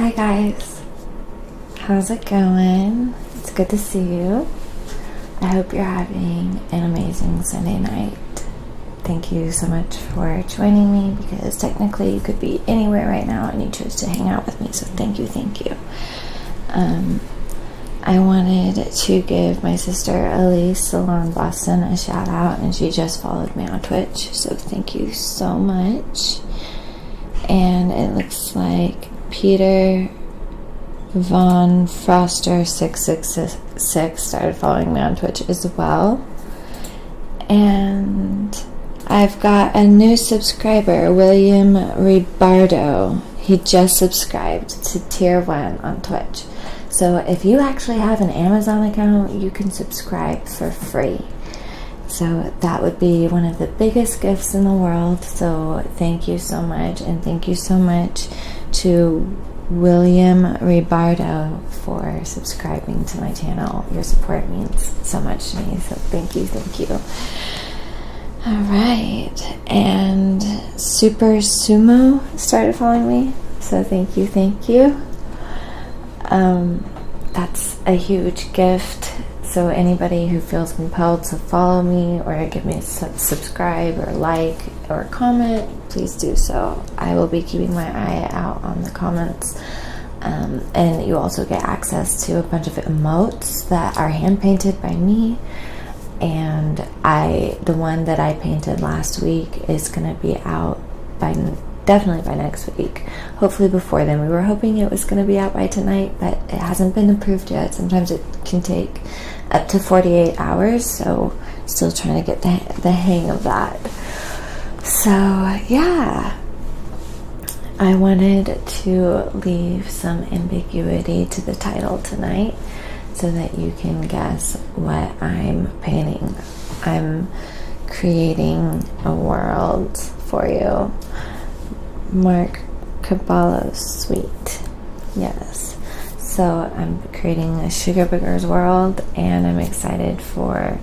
Hi guys, how's it going? It's good to see you. I hope you're having an amazing Sunday night. Thank you so much for joining me, because technically you could be anywhere right now and you chose to hang out with me, so thank you. I wanted to give my sister Elise Salon Boston a shout out, and she just followed me on Twitch, so thank you so much. And it looks like Peter Von Froster 666 started following me on Twitch as well. And I've got a new subscriber, William Ribardo. He just subscribed to Tier 1 on Twitch. So if you actually have an Amazon account, you can subscribe for free. So that would be one of the biggest gifts in the world. So thank you so much. And thank you so much to William Ribardo for subscribing to my channel. Your support means so much to me. So thank you. All right. And Super Sumo started following me. So thank you. That's a huge gift. So anybody who feels compelled to follow me or give me a subscribe or like or comment, please do so. I will be keeping my eye out on the comments. And you also get access to a bunch of emotes that are hand painted by me. And the one that I painted last week is going to be out definitely by next week, hopefully before then. We were hoping it was going to be out by tonight, but it hasn't been approved yet. Sometimes it can take up to 48 hours, so still trying to get the hang of that. So yeah, I wanted to leave some ambiguity to the title tonight so that you can guess what I'm painting. I'm creating a world for you. Mark Caballo's Sweet. Yes. So I'm creating a Sugar Boogers world, and I'm excited for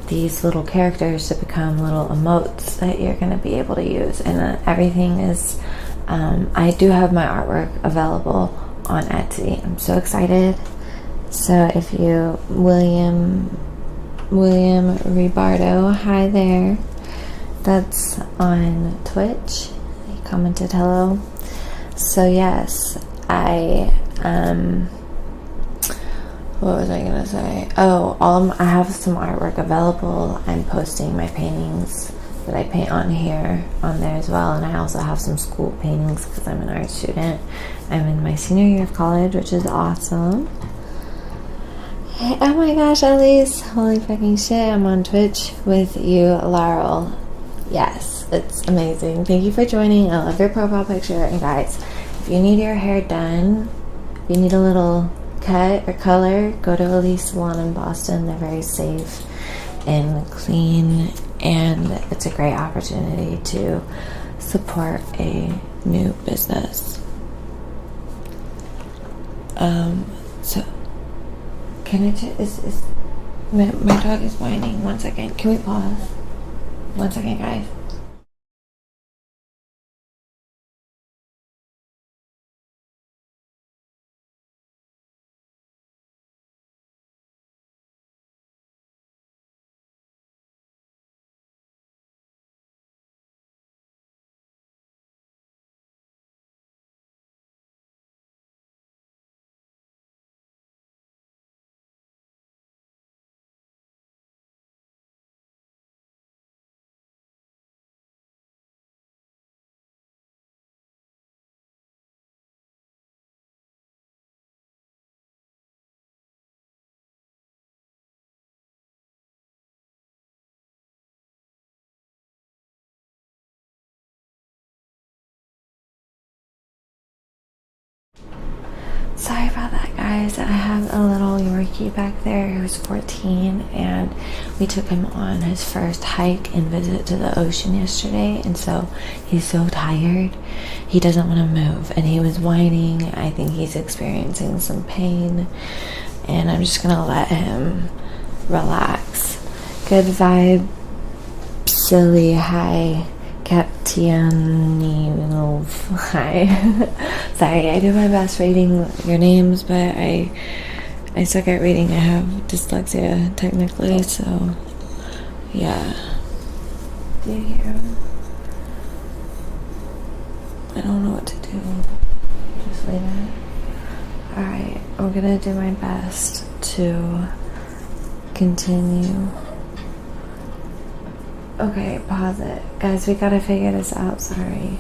these little characters to become little emotes that you're going to be able to use. And everything is, I do have my artwork available on Etsy. I'm so excited. So if you, William Ribardo, hi there. That's on Twitch. Commented hello. So yes, what was I gonna say? I have some artwork available. I'm posting my paintings that I paint on there as well, and I also have some school paintings because I'm an art student. I'm in my senior year of college, which is awesome. Hey, oh my gosh, Elise, holy fucking shit, I'm on Twitch with you, Laurel. Yes, it's amazing. Thank you for joining. I love your profile picture. And guys, if you need your hair done, if you need a little cut or color, go to Elise Salon in Boston. They're very safe and clean, and it's a great opportunity to support a new business. So can I my dog is whining. 1 second. Can we pause? 1 second, guys. Sorry about that, guys. I have a little Yorkie back there who's 14, and we took him on his first hike and visit to the ocean yesterday, and so he's so tired. He doesn't want to move, and he was whining. I think he's experiencing some pain, and I'm just gonna let him relax. Good vibe, silly, hi. Captiani. Hi. Sorry, I do my best reading your names, but I suck at reading. I have dyslexia technically, so yeah. Do you hear him? I don't know what to do. Just leave it. Alright, I'm gonna do my best to continue. Okay, pause it. Guys, we gotta figure this out, sorry.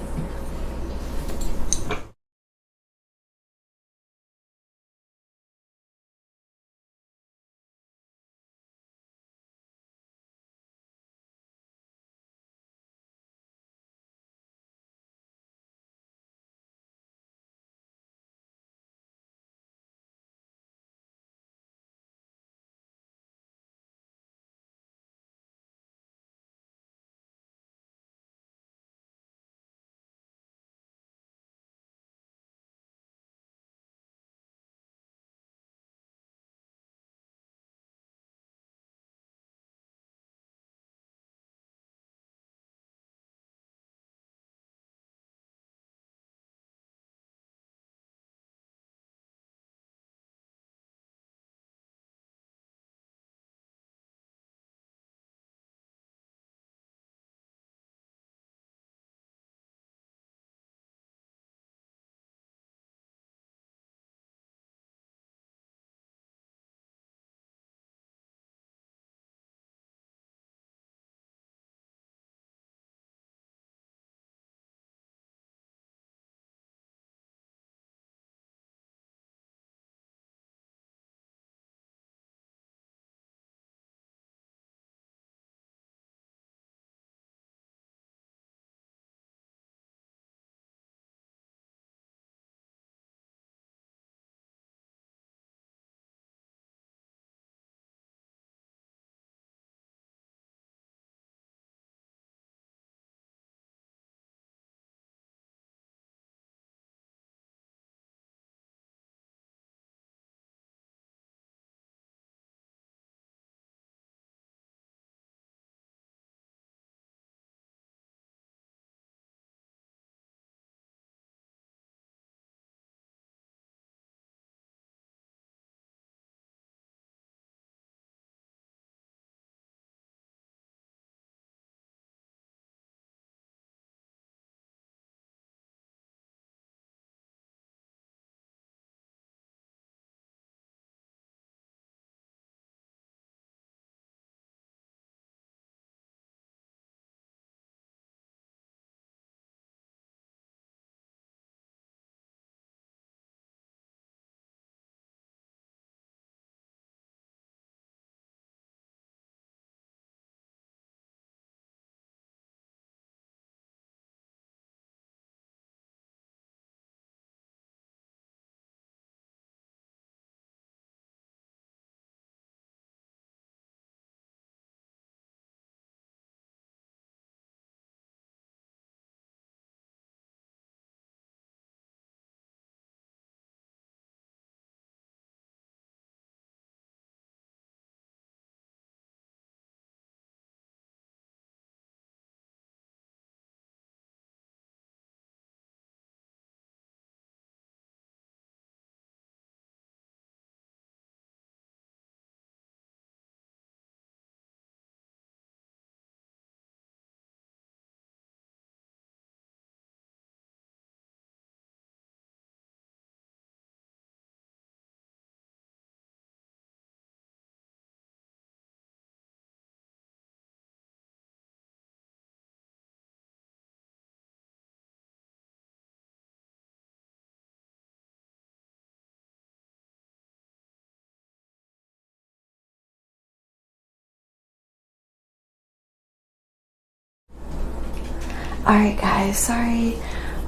Alright guys, sorry.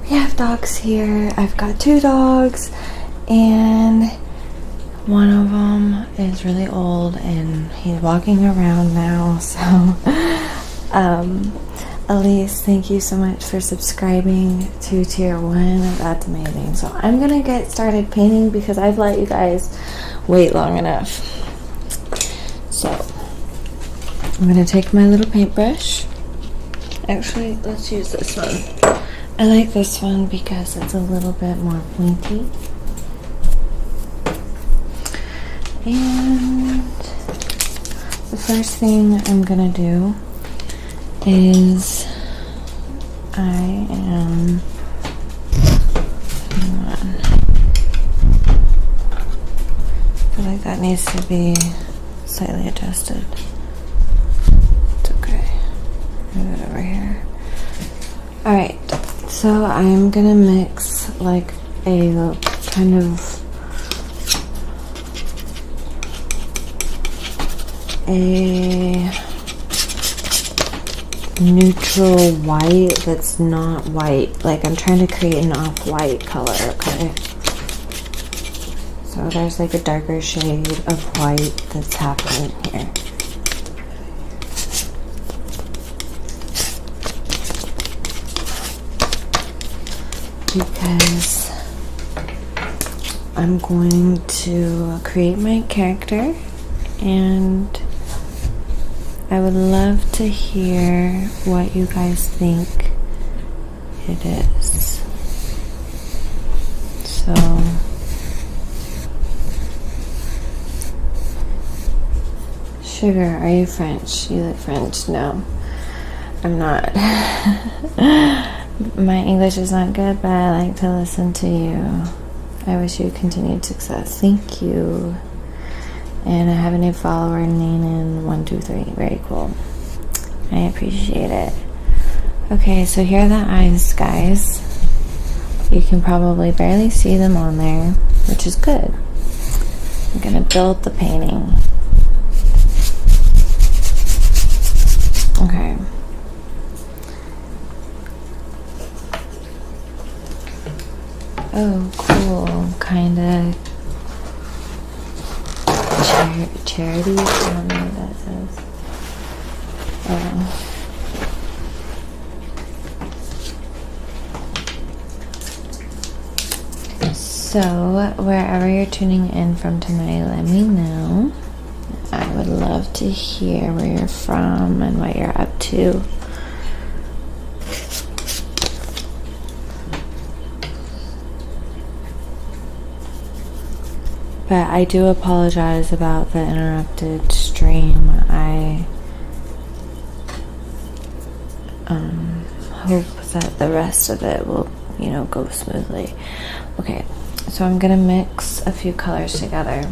We have dogs here. I've got 2 dogs and one of them is really old and he's walking around now, so Elise, thank you so much for subscribing to tier 1. That's amazing. So I'm gonna get started painting because I've let you guys wait long enough. So I'm gonna take my little paintbrush Actually, let's use this one. I like this one because it's a little bit more pointy. And the first thing I'm gonna do is I am, hang on, I feel like that needs to be slightly adjusted. It's okay. Move it over here. Alright, so I'm gonna mix like a kind of a neutral white that's not white. Like I'm trying to create an off-white color, okay? So there's like a darker shade of white that's happening here. Because I'm going to create my character, and I would love to hear what you guys think it is. So Sugar, are you French? You look French. No, I'm not. My English is not good, but I like to listen to you. I wish you continued success. Thank you. And I have a new follower, Nanan123. Very cool. I appreciate it. Okay, so here are the eyes, guys. You can probably barely see them on there, which is good. I'm gonna build the painting. Okay. Oh, cool. Kinda charity. I don't know what that says. So, wherever you're tuning in from tonight, let me know. I would love to hear where you're from and what you're up to. But I do apologize about the interrupted stream. I hope that the rest of it will, go smoothly. Okay, so I'm gonna mix a few colors together.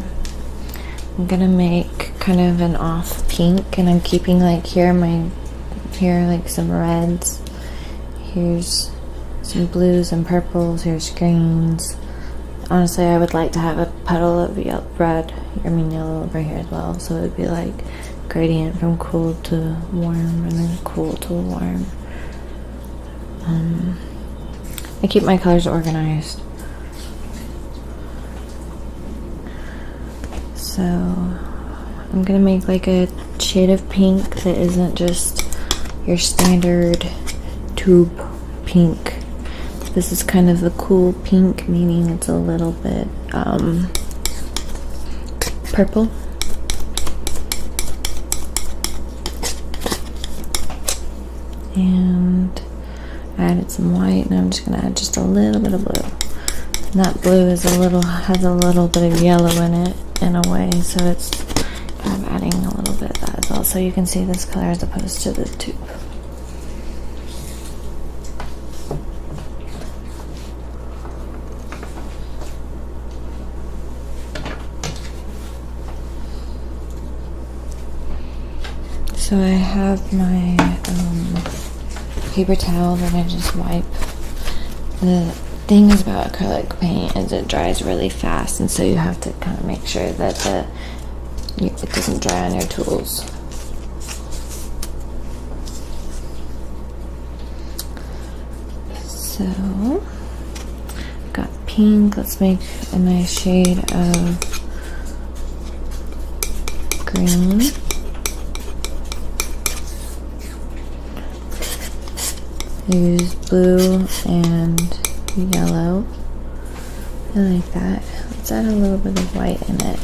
I'm gonna make kind of an off pink, and I'm keeping like here like some reds. Here's some blues and purples. Here's greens. Honestly, I would like to have a puddle of yellow over here as well. So it would be like gradient from cool to warm and then cool to warm. I keep my colors organized. So I'm gonna make like a shade of pink that isn't just your standard tube pink. This is kind of the cool pink, meaning it's a little bit purple. And I added some white, and I'm just gonna add just a little bit of blue. And that blue has a little bit of yellow in it in a way, so it's kind of adding a little bit of that as well, so you can see this color as opposed to the tube. So I have my paper towel that I just wipe. The thing is about acrylic paint is it dries really fast, and so you have to kind of make sure that it doesn't dry on your tools. So got pink. Let's make a nice shade of green. Use blue and yellow. I like that. Let's add a little bit of white in it.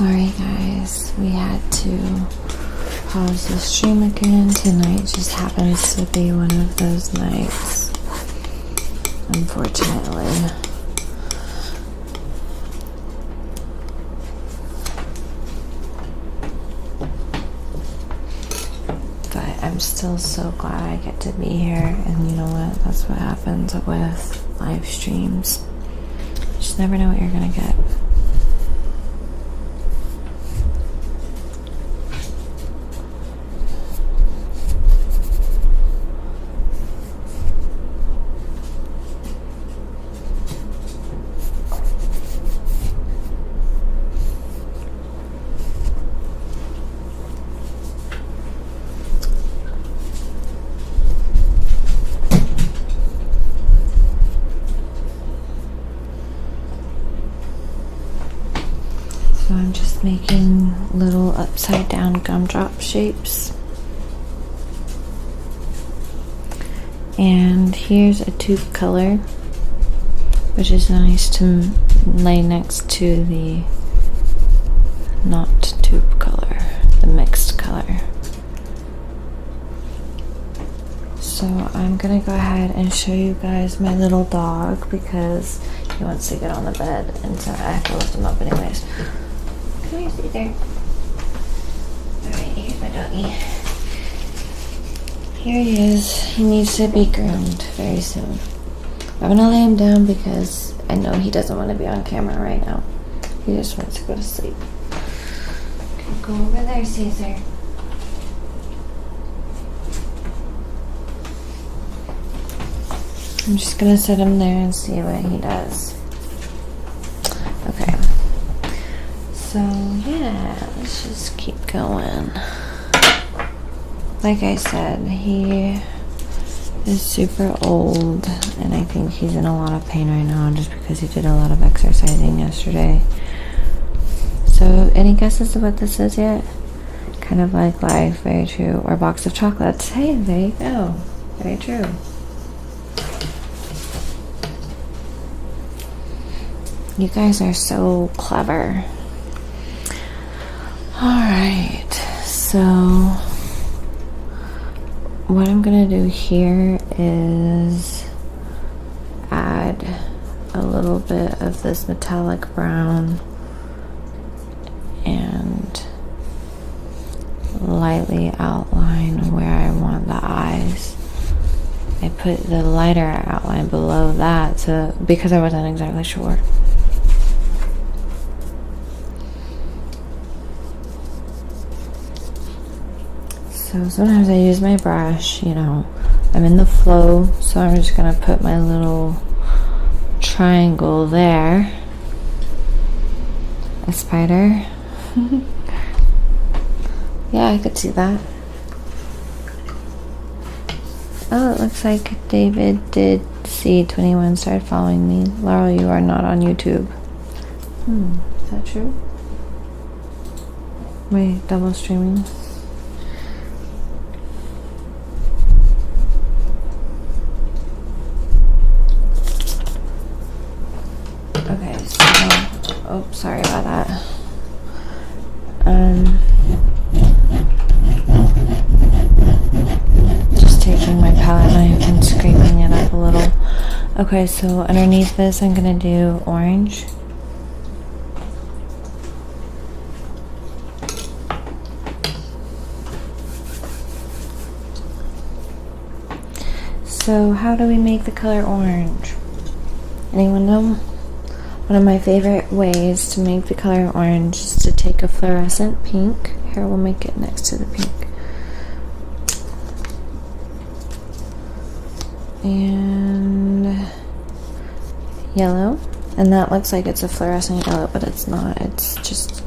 Sorry guys, we had to pause the stream again. Tonight just happens to be one of those nights, unfortunately. But I'm still so glad I get to be here, and you know what? That's what happens with live streams. You just never know what you're gonna get. So I'm just making little upside down gumdrop shapes. And here's a tube color, which is nice to lay next to the not tube color, the mixed color. So I'm gonna go ahead and show you guys my little dog because he wants to get on the bed, and so I have to lift him up anyways. Come here, stay there. Alright, here's my doggy. Here he is. He needs to be groomed very soon. I'm gonna lay him down because I know he doesn't want to be on camera right now. He just wants to go to sleep. Okay, go over there, Caesar. I'm just gonna set him there and see what he does. Okay. So yeah, let's just keep going. Like I said, he is super old, and I think he's in a lot of pain right now just because he did a lot of exercising yesterday. So any guesses of what this is yet? Kind of like life, very true. Or box of chocolates. Hey, there you go. Very true. You guys are so clever. Alright, so what I'm gonna do here is add a little bit of this metallic brown and lightly outline where I want the eyes. I put the lighter outline below that so because I wasn't exactly sure. So sometimes I use my brush, you know, I'm in the flow, so I'm just gonna put my little triangle there. A spider. Yeah, I could see that. Oh, it looks like David did see 21 started following me. Laurel, you are not on YouTube. Is that true? Wait, double streaming. Okay, so, oh, sorry about that. Just taking my palette knife and scraping it up a little. Okay, so underneath this, I'm gonna do orange. So, how do we make the color orange? Anyone know? One of my favorite ways to make the color orange is to take a fluorescent pink. Here, we'll make it next to the pink. And yellow. And that looks like it's a fluorescent yellow, but it's not. It's just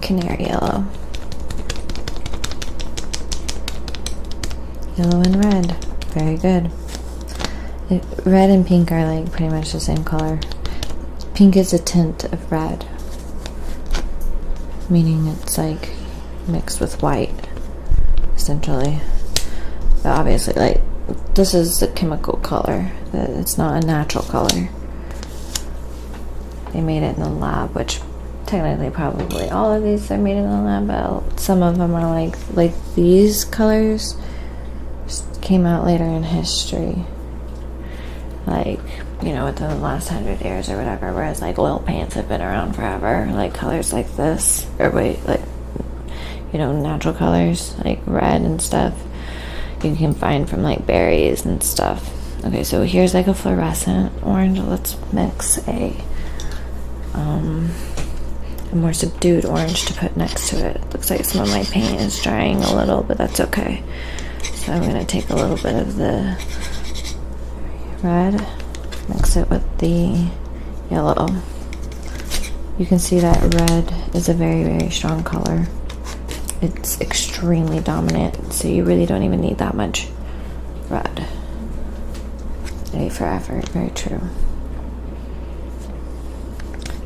canary yellow. Yellow and red. Very good. Red and pink are like pretty much the same color. Pink is a tint of red, meaning it's like mixed with white, essentially. But obviously, like, this is a chemical color. It's not a natural color. They made it in the lab, which technically probably all of these are made in the lab, but some of them are like these colors came out later in history, like, you know, within the last 100 years or whatever, whereas like oil paints have been around forever, like colors like this, or wait, like, you know, natural colors like red and stuff you can find from like berries and stuff. Okay, so here's like a fluorescent orange. Let's mix a more subdued orange to put next to it. Looks like some of my paint is drying a little, but that's okay. So I'm gonna take a little bit of the red, mix it with the yellow. You can see that red is a very, very strong color. It's extremely dominant, so you really don't even need that much red. A for effort, very true.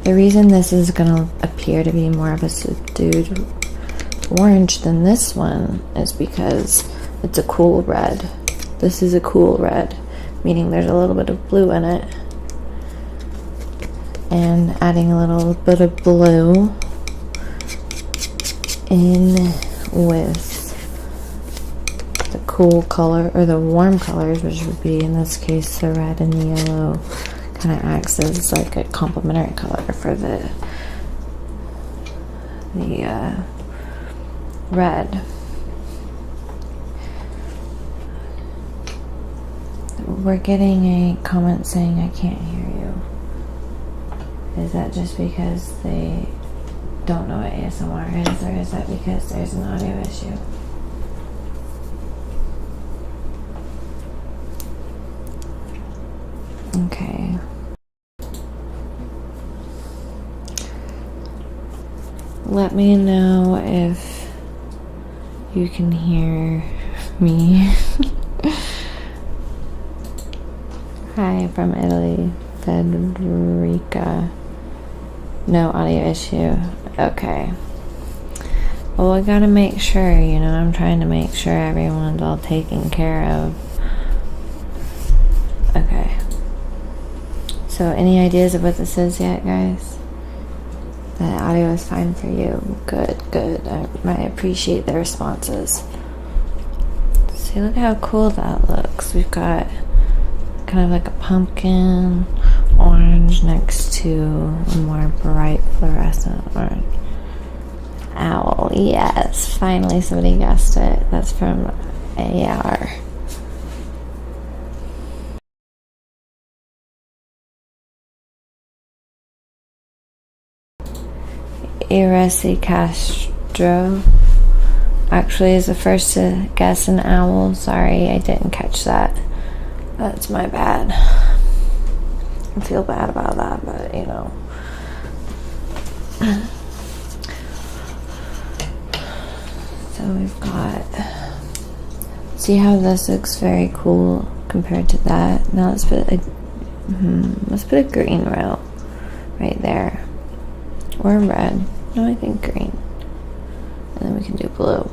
The reason this is gonna appear to be more of a subdued orange than this one is because it's a cool red. This is a cool red, meaning there's a little bit of blue in it. And adding a little bit of blue in with the cool color, or the warm colors, which would be in this case the red and the yellow, kind of acts as like a complementary color for the red. We're getting a comment saying I can't hear you. Is that just because they don't know what ASMR is, or is that because there's an audio issue? Okay. Let me know if you can hear me. Hi from Italy, Federica. No audio issue. Okay. Well, we gotta make sure, you know, I'm trying to make sure everyone's all taken care of. Okay. So, any ideas of what this is yet, guys? The audio is fine for you. Good, good. I appreciate the responses. See, look how cool that looks. We've got kind of like a pumpkin orange next to a more bright fluorescent orange. Owl, yes. Finally somebody guessed it. That's from AR. Iresi Castro actually is the first to guess an owl. Sorry, I didn't catch that. That's my bad. I feel bad about that, but you know. So we've got, see how this looks very cool compared to that. Now let's put a green row right there, or red. No, I think green, and then we can do blue.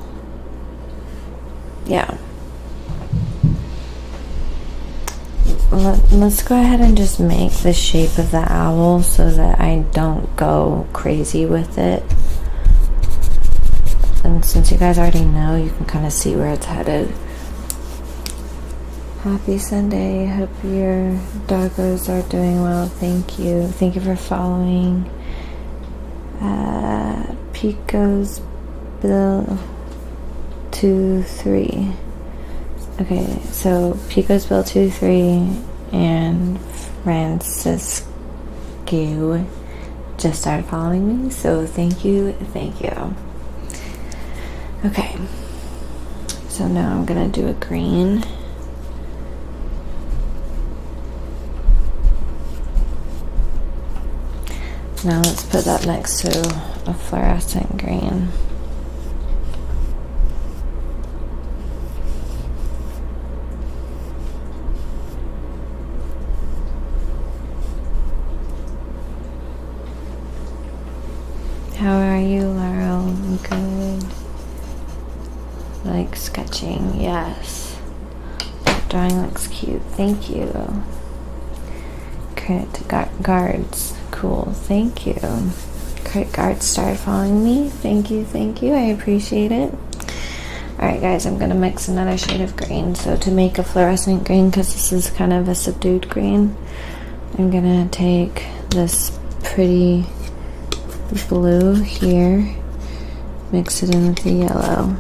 Yeah. Let's go ahead and just make the shape of the owl so that I don't go crazy with it. And since you guys already know, you can kind of see where it's headed. Happy Sunday. Hope your doggos are doing well. Thank you. Thank you for following. Pico's Bill 23. Okay, so Pico's Bill 23 and Francisco just started following me, so thank you, thank you. Okay, so now I'm gonna do a green. Now let's put that next to a fluorescent green. How are you, Laurel? Good. Like sketching, yes. That drawing looks cute. Thank you. Credit to guards. Cool. Thank you. Crick Art started following me. Thank you, I appreciate it. Alright guys, I'm going to mix another shade of green. So to make a fluorescent green, because this is kind of a subdued green, I'm going to take this pretty blue here, mix it in with the yellow.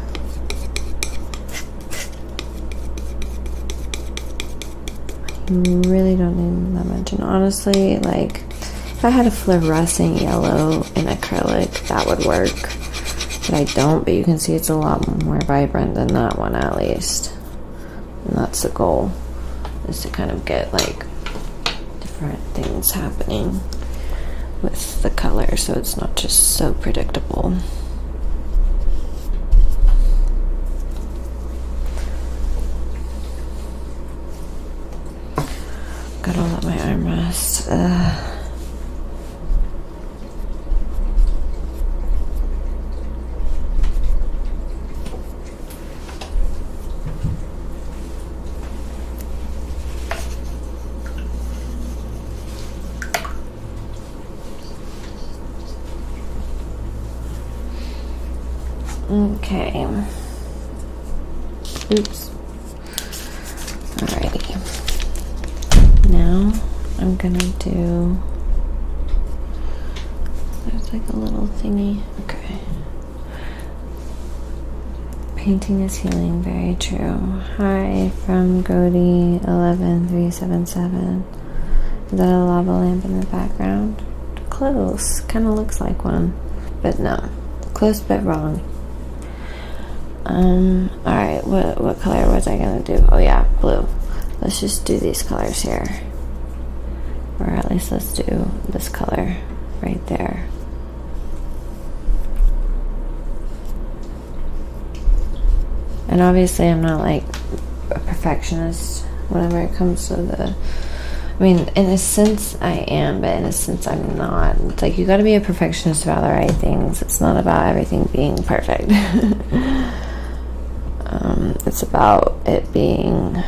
You really don't need that much, and honestly, like, if I had a fluorescent yellow in acrylic, that would work, but I don't. But you can see it's a lot more vibrant than that one, at least, and that's the goal, is to kind of get like different things happening with the color, so it's not just so predictable. Gotta let my arm rest. Okay. Oops. Alrighty. Now I'm gonna do, there's like a little thingy. Okay. Painting is healing, very true. Hi from Godi 11377. Is that a lava lamp in the background? Close. Kind of looks like one, but no. Close but wrong. Alright, what color was I gonna do? Oh yeah, blue. Let's just do these colors here. Or at least let's do this color right there. And obviously I'm not like a perfectionist whenever it comes to the, I mean, in a sense I am, but in a sense I'm not. It's like you gotta be a perfectionist about the right things. It's not about everything being perfect. It's about it being,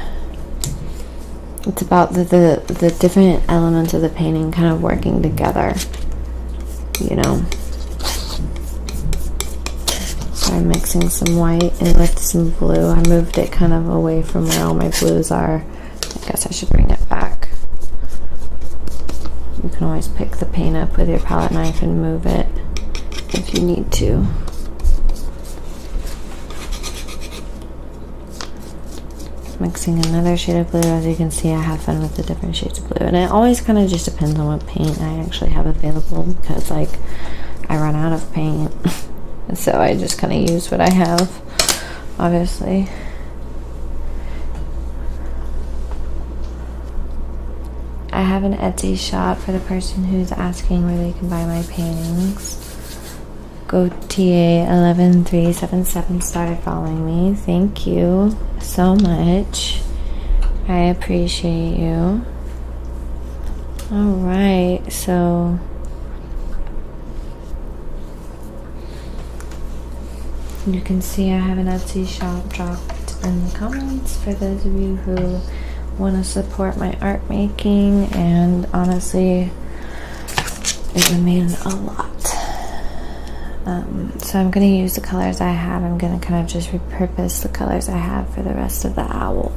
it's about the different elements of the painting kind of working together, you know. So I'm mixing some white in with some blue. I moved it kind of away from where all my blues are. I guess I should bring it back. You can always pick the paint up with your palette knife and move it if you need to. Mixing another shade of blue. As you can see, I have fun with the different shades of blue, and it always kind of just depends on what paint I actually have available, because like I run out of paint. So I just kind of use what I have, obviously. I have an Etsy shop for the person who's asking where they can buy my paintings. GoTA11377 started following me. Thank you so much. I appreciate you. Alright, so you can see I have an Etsy shop dropped in the comments for those of you who want to support my art making, and honestly it would mean a lot. So I'm going to use the colors I have. I'm going to kind of just repurpose the colors I have for the rest of the owl.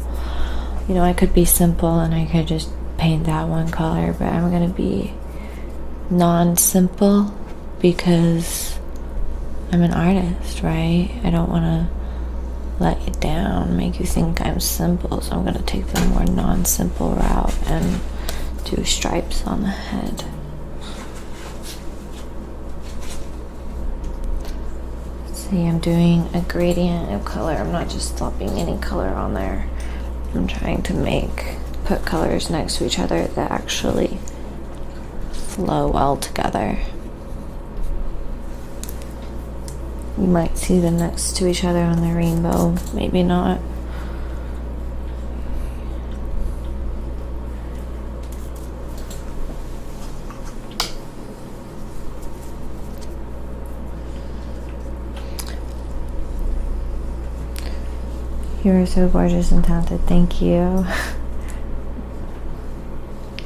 You know, I could be simple and I could just paint that one color, but I'm going to be non-simple because I'm an artist, right? I don't want to let you down, make you think I'm simple, so I'm going to take the more non-simple route and do stripes on the head. See, I'm doing a gradient of color. I'm not just slopping any color on there. I'm trying to put colors next to each other that actually flow well together. You might see them next to each other on the rainbow, maybe not. You are so gorgeous and talented. Thank you.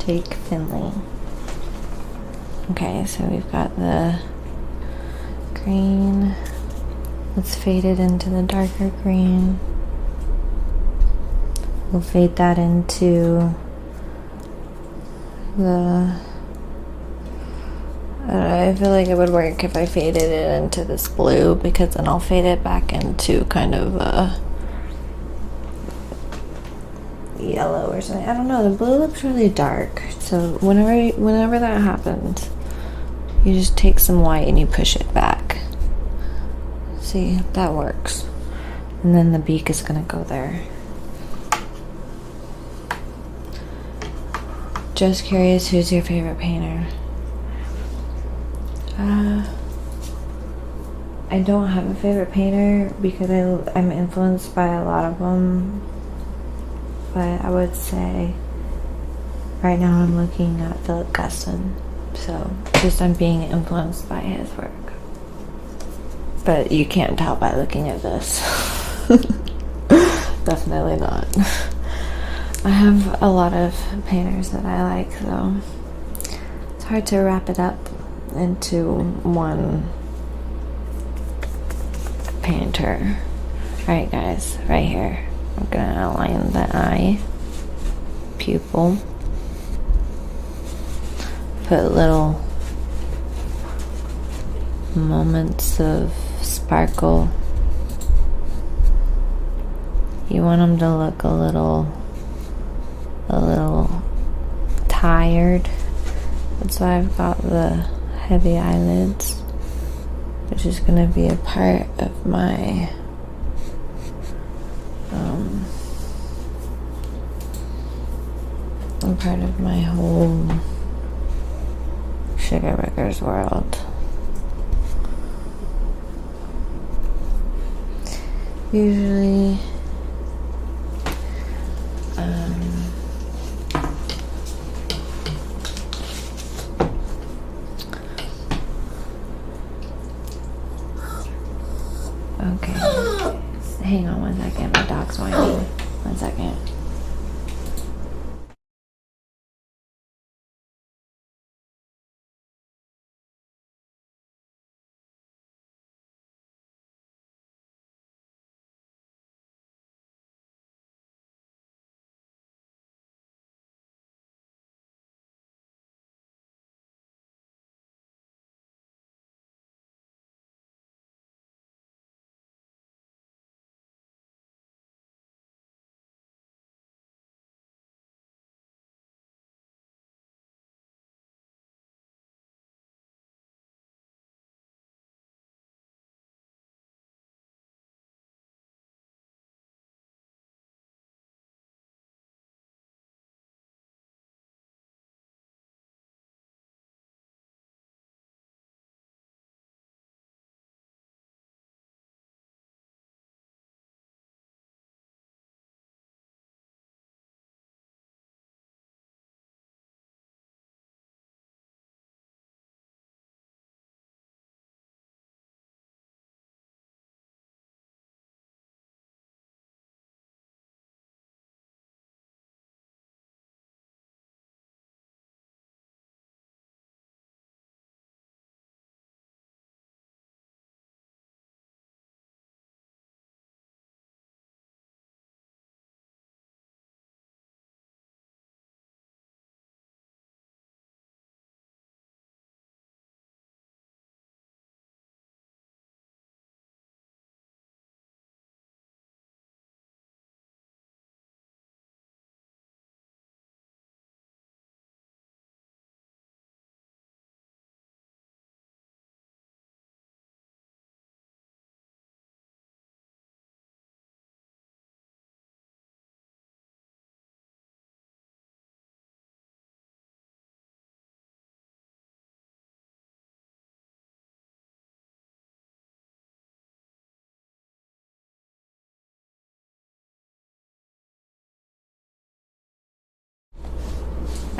Jake Finley. Okay, so we've got the green. Let's fade it into the darker green. We'll fade that into the... I feel like it would work if I faded it into this blue, because then I'll fade it back into kind of a yellow or something. I don't know, the blue looks really dark, so whenever that happens, you just take some white and you push it back. See, that works. And then the beak is gonna go there. Just curious, who's your favorite painter? I don't have a favorite painter because I'm influenced by a lot of them, but I would say right now I'm looking at Philip Guston, so just I'm being influenced by his work. But you can't tell by looking at this. Definitely not. I have a lot of painters that I like, so it's hard to wrap it up into one painter. Alright guys, right here I'm gonna outline the eye, pupil, put little moments of sparkle. You want them to look a little tired. That's why I've got the heavy eyelids, which is going to be a part of my whole Sugar Riggers world. Usually okay, hang on one second, my dog's whining. 1 second.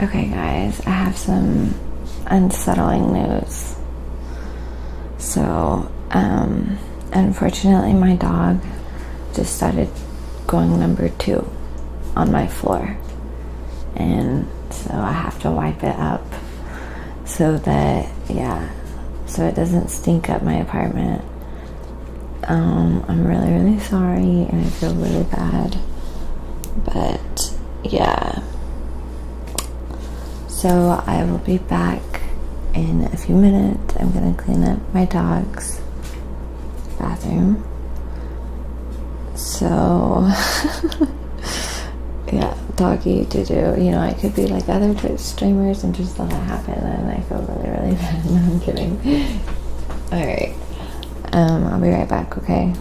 Okay guys, I have some unsettling news. So, unfortunately my dog just started going number 2 on my floor. And so I have to wipe it up so that, yeah, so it doesn't stink up my apartment. I'm really, really sorry, and I feel really bad. But yeah. So I will be back in a few minutes. I'm gonna clean up my dog's bathroom. So yeah, doggy to do. You know, I could be like other Twitch streamers and just let that happen, and I feel really, really bad. No, I'm kidding. Alright. I'll be right back, okay?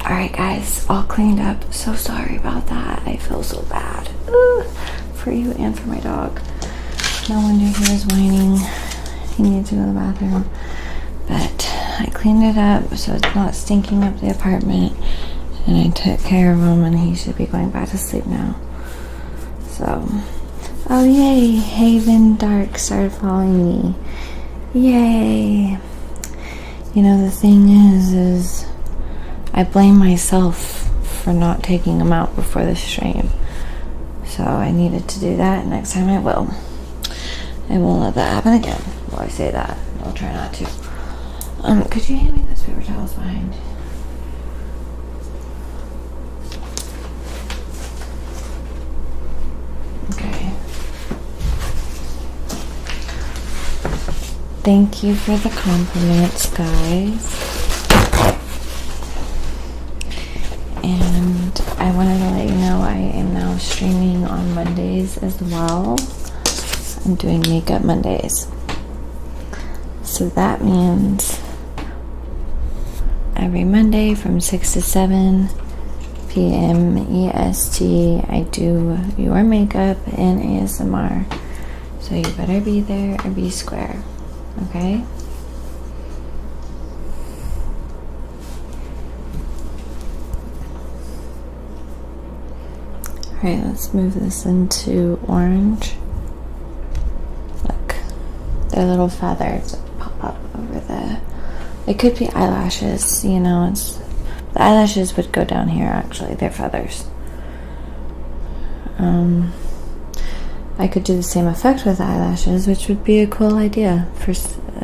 Alright guys, all cleaned up. So sorry about that. I feel so bad. For you and for my dog. No wonder he was whining. He needs to go to the bathroom. But I cleaned it up so it's not stinking up the apartment. And I took care of him, and he should be going back to sleep now. So, oh yay, Haven Dark started following me. Yay! You know, the thing is I blame myself for not taking them out before the stream. So I needed to do that. Next time I will. I won't let that happen again. Well, I say that. I'll try not to. Could you hand me those paper towels behind? Okay. Thank you for the compliments, guys. And I wanted to let you know I am now streaming on Mondays as well. I'm doing Makeup Mondays. So that means every Monday from 6 to 7 p.m. EST, I do your makeup and ASMR. So you better be there or be square. Okay? Alright, let's move this into orange. Look, they're little feathers that pop up over the... It could be eyelashes, you know, the eyelashes would go down here actually, they're feathers. I could do the same effect with eyelashes, which would be a cool idea for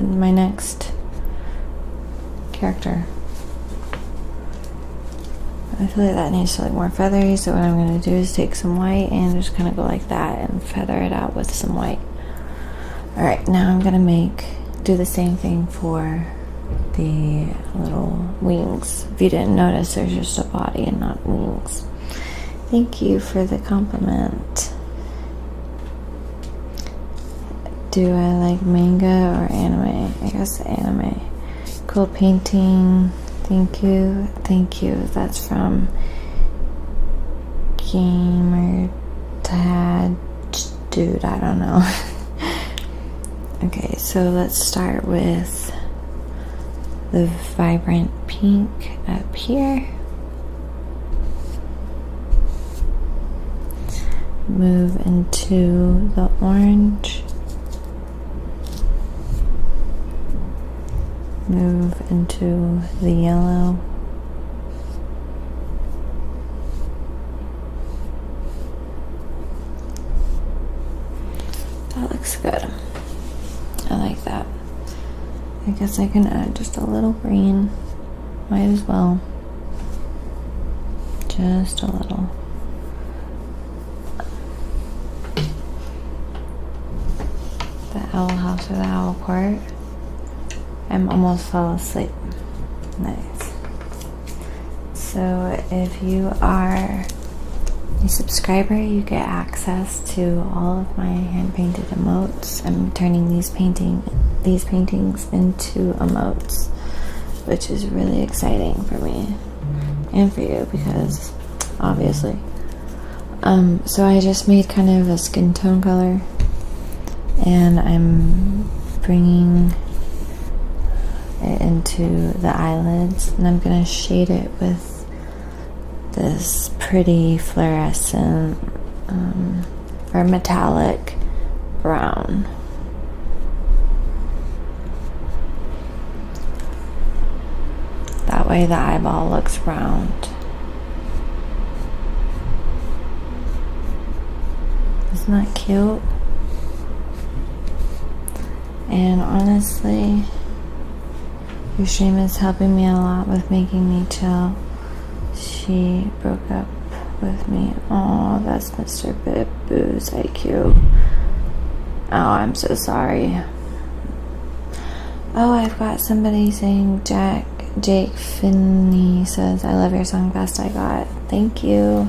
my next character. I feel like that needs to look more feathery, so what I'm going to do is take some white and just kind of go like that and feather it out with some white. Alright, now I'm going to do the same thing for the little wings. If you didn't notice, there's just a body and not wings. Thank you for the compliment. Do I like manga or anime? I guess anime. Cool painting. Thank you. Thank you. That's from Gamer Tad Dude. I don't know. Okay, so let's start with the vibrant pink up here. Move into the orange. Move into the yellow. That looks good. I like that. I guess I can add just a little green. Might as well. Just a little. The owl house or the owl court. I'm almost fell asleep. Nice. So if you are a subscriber, you get access to all of my hand-painted emotes. I'm turning these paintings into emotes, which is really exciting for me and for you because obviously. So I just made kind of a skin tone color, and I'm bringing it into the eyelids, and I'm gonna shade it with this pretty fluorescent or metallic brown. That way the eyeball looks round. Isn't that cute? And honestly, your stream is helping me a lot with making me chill. She broke up with me. Oh, that's Mr. Boo's IQ. Oh, I'm so sorry. Oh, I've got somebody saying Jake Finney says, I love your song, Best I Got. Thank you.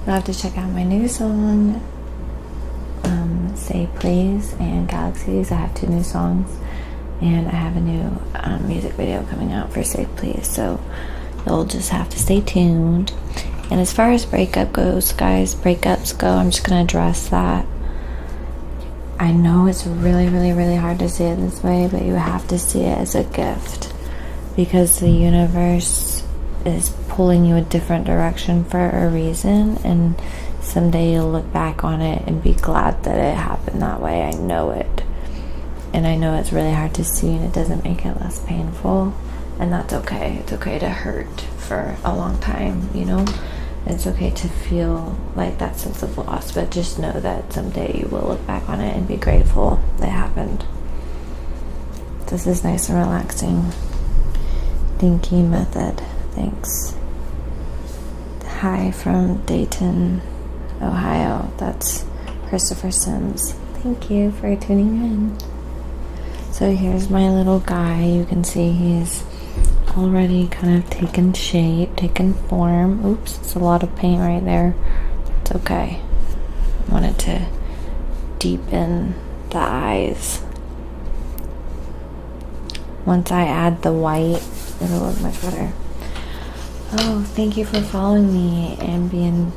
You'll have to check out my new song, Say Please and Galaxies. I have 2 new songs. And I have a new music video coming out for Say Please, so you'll just have to stay tuned. And as far as breakups go, I'm just going to address that. I know it's really, really, really hard to see it this way, but you have to see it as a gift, because the universe is pulling you a different direction for a reason, and someday you'll look back on it and be glad that it happened that way. I know it. and I know it's really hard to see, and it doesn't make it less painful, and that's okay. It's okay to hurt for a long time, you know? It's okay to feel like that sense of loss, but just know that someday you will look back on it and be grateful that it happened. This is nice and relaxing. Dinky method. Thanks. Hi from Dayton, Ohio. That's Christopher Sims. Thank you for tuning in. So here's my little guy. You can see he's already kind of taken shape, taken form. Oops, it's a lot of paint right there. It's okay. I wanted to deepen the eyes. Once I add the white, it'll look much better. Oh, thank you for following me, Ambient.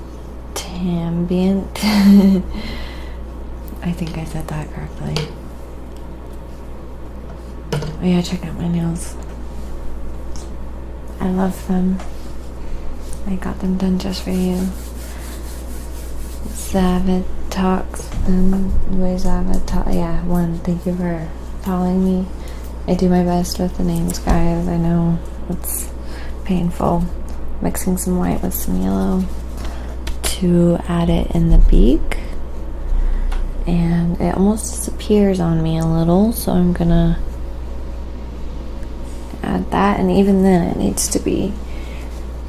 I think I said that correctly. Oh yeah, check out my nails. I love them. I got them done just for you. Zavitox and Zavitox. Yeah, one. Thank you for following me. I do my best with the names, guys. I know it's painful. Mixing some white with some yellow to add it in the beak. And it almost disappears on me a little, so I'm gonna add that, and even then it needs to be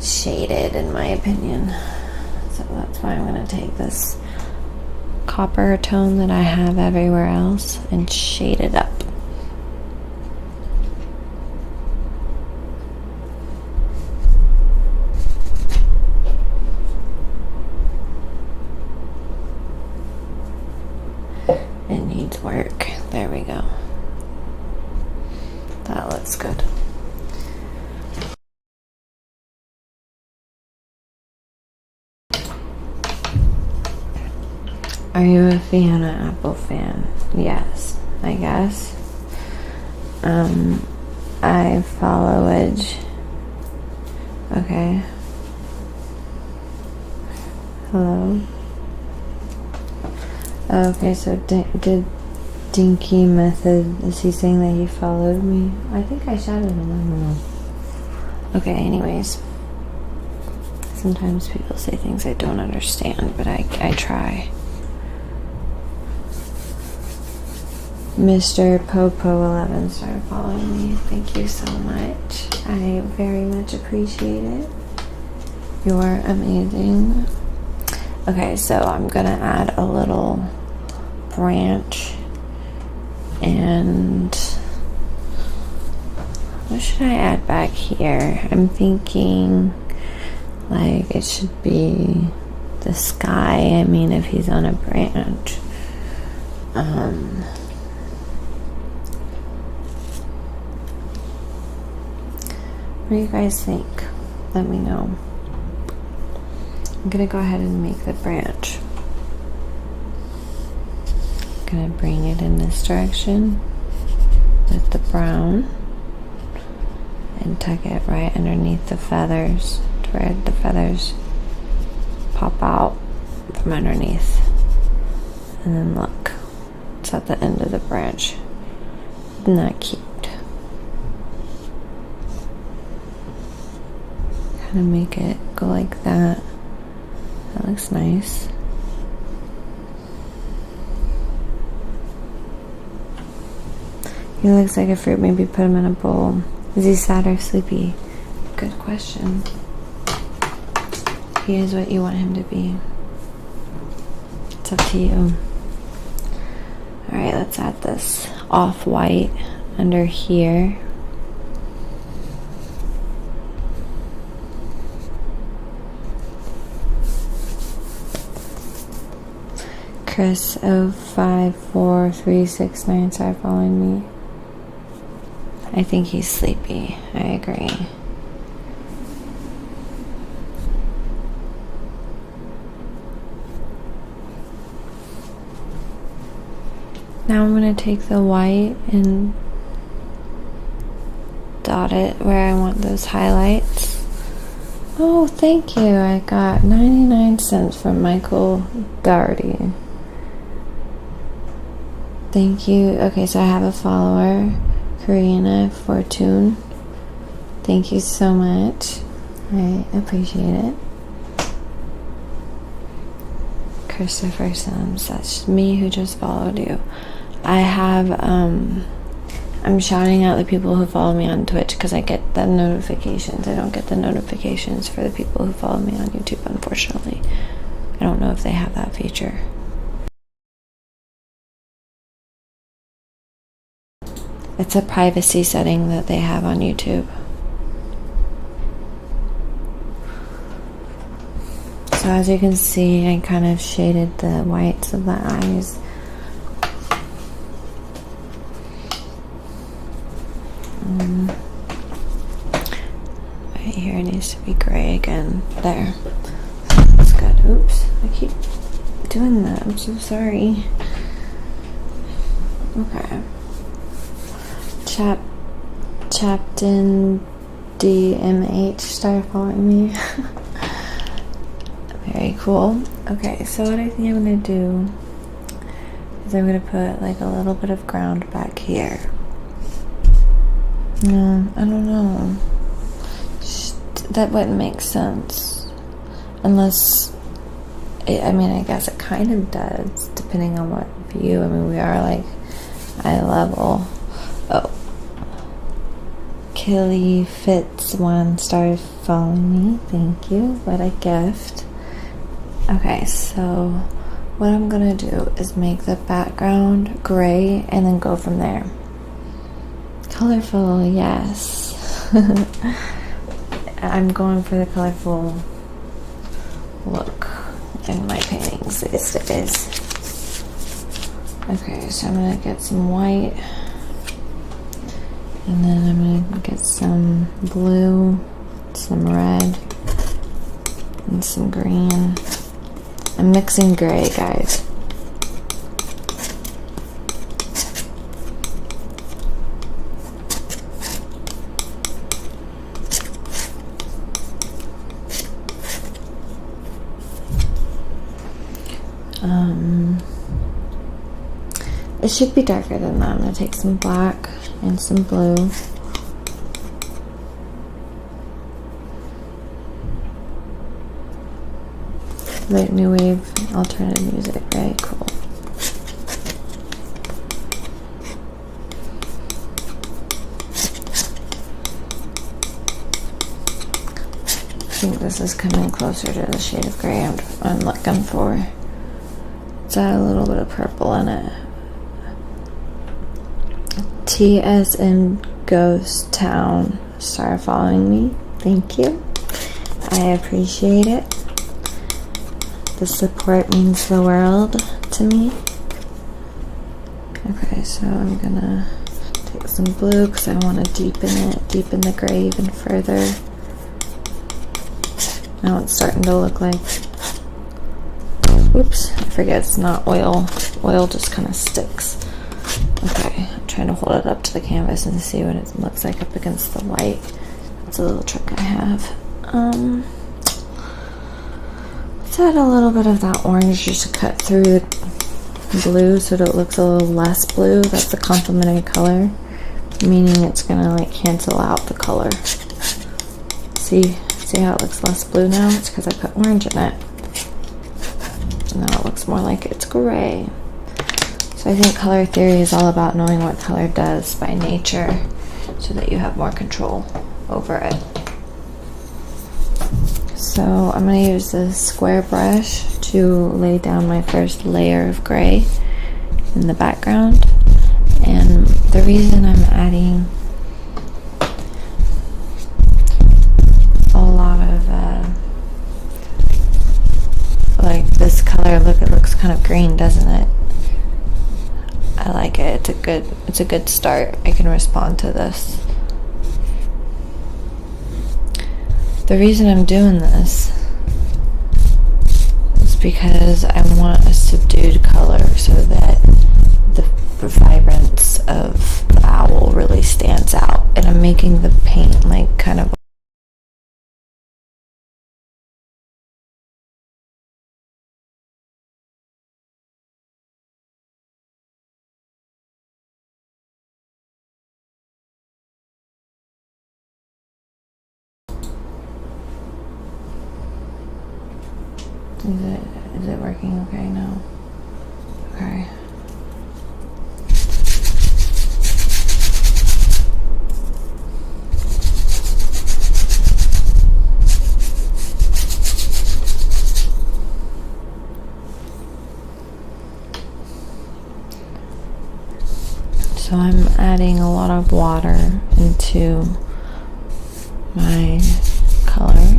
shaded in my opinion. So that's why I'm gonna take this copper tone that I have everywhere else and shade it up. It needs work. There we go. That looks good. Are you a Fiona Apple fan? Yes, I guess. I follow Edge. Okay. Hello. Okay, so did Dinky Method, is he saying that he followed me? I think I shouted him, I don't know. Okay, anyways. Sometimes people say things I don't understand, but I try. Mr. Popo11 started following me. Thank you so much. I very much appreciate it. You're amazing. Okay, so I'm gonna add a little branch, and what should I add back here? I'm thinking like it should be the sky. I mean, if he's on a branch. What do you guys think? Let me know. I'm gonna go ahead and make the branch. I'm gonna bring it in this direction with the brown and tuck it right underneath the feathers to where the feathers pop out from underneath. And then look, it's at the end of the branch. Isn't that cute? Kind of make it go like that. That looks nice. He looks like a fruit. Maybe put him in a bowl. Is he sad or sleepy? Good question. He is what you want him to be. It's up to you. Alright, let's add this off-white under here. Chris 054369 started following me. I think he's sleepy. I agree. Now I'm going to take the white and dot it where I want those highlights. Oh, thank you. I got 99 cents from Michael Doherty. Thank you. Okay, so I have a follower, Karina Fortune. Thank you so much. I appreciate it. Christopher Sims, that's me who just followed you. I have, I'm shouting out the people who follow me on Twitch because I get the notifications. I don't get the notifications for the people who follow me on YouTube, unfortunately. I don't know if they have that feature. It's a privacy setting that they have on YouTube. So as you can see, I kind of shaded the whites of the eyes. Right here it needs to be gray again. There. That's good. Oops. I keep doing that. I'm so sorry. Okay. Chaptin DMH started following me. Very cool. Okay, so what I think I'm gonna do is I'm gonna put like a little bit of ground back here. No, I don't know. That wouldn't make sense. Unless, I guess it kind of does, depending on what view. I mean, we are like eye level. Oh. Killy Fits one started following me. Thank you. What a gift. Okay, so what I'm gonna do is make the background gray and then go from there. Colorful, yes. I'm going for the colorful look in my paintings these days. Okay, so I'm gonna get some white, and then I'm gonna get some blue, some red, and some green. I'm mixing gray, guys. It should be darker than that. I'm going to take some black and some blue. Like new wave alternative music, very cool. I think this is coming closer to the shade of gray I'm looking for. It's got a little bit of purple in it. TSM Ghost Town started following me. Thank you. I appreciate it. The support means the world to me. Okay, so I'm gonna take some blue because I want to deepen the gray even further. Now it's starting to look like, oops, I forget it's not oil. Oil just kind of sticks. Okay, I'm trying to hold it up to the canvas and see what it looks like up against the white. That's a little trick I have. Let's add a little bit of that orange just to cut through the blue so that it looks a little less blue. That's the complementary color, meaning it's gonna like cancel out the color. See how it looks less blue now? It's because I put orange in it. And now it looks more like it's gray. So I think color theory is all about knowing what color does by nature so that you have more control over it. So I'm going to use this square brush to lay down my first layer of gray in the background. And the reason I'm adding a lot of like this color, look, it looks kind of green, doesn't it? I like it. It's a good start. I can respond to this. The reason I'm doing this is because I want a subdued color so that the vibrance of the owl really stands out, and I'm making the paint like kind of Is it working okay now? Okay. So I'm adding a lot of water into my color.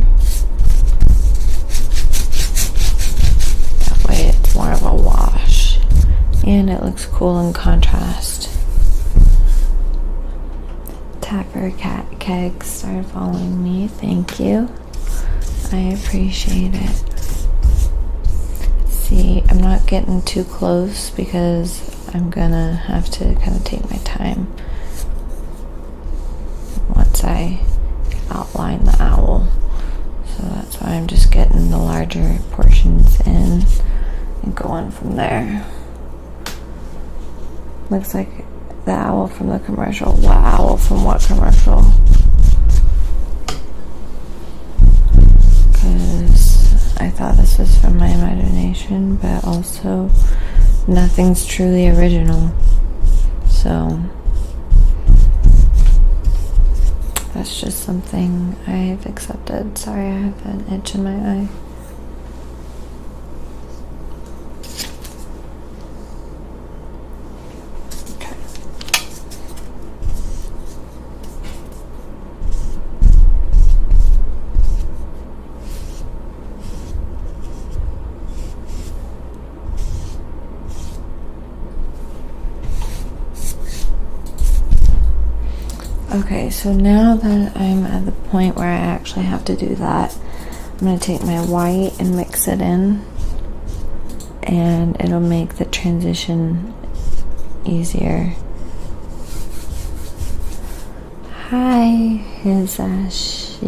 That way it's more of a wash. And it looks cool in contrast. Tapper Cat Keg started following me. Thank you. I appreciate it. See, I'm not getting too close because I'm gonna have to kind of take my time once I outline the owl. So that's why I'm just getting the larger portions in and going from there. Looks like the owl from the commercial. What owl from what commercial? Because I thought this was from my imagination, but also nothing's truly original. So that's just something I've accepted. Sorry, I have an itch in my eye. Okay, so now that I'm at the point where I actually have to do that, I'm going to take my white and mix it in, and it'll make the transition easier. Hi, she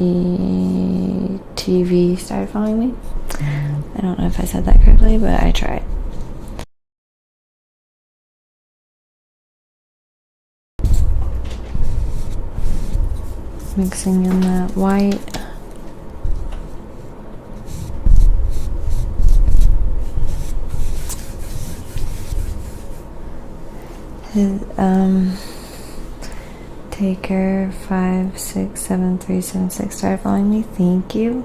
TV started following me. I don't know if I said that correctly, but I tried. Mixing in that white. Taker 567376 started following me. Thank you.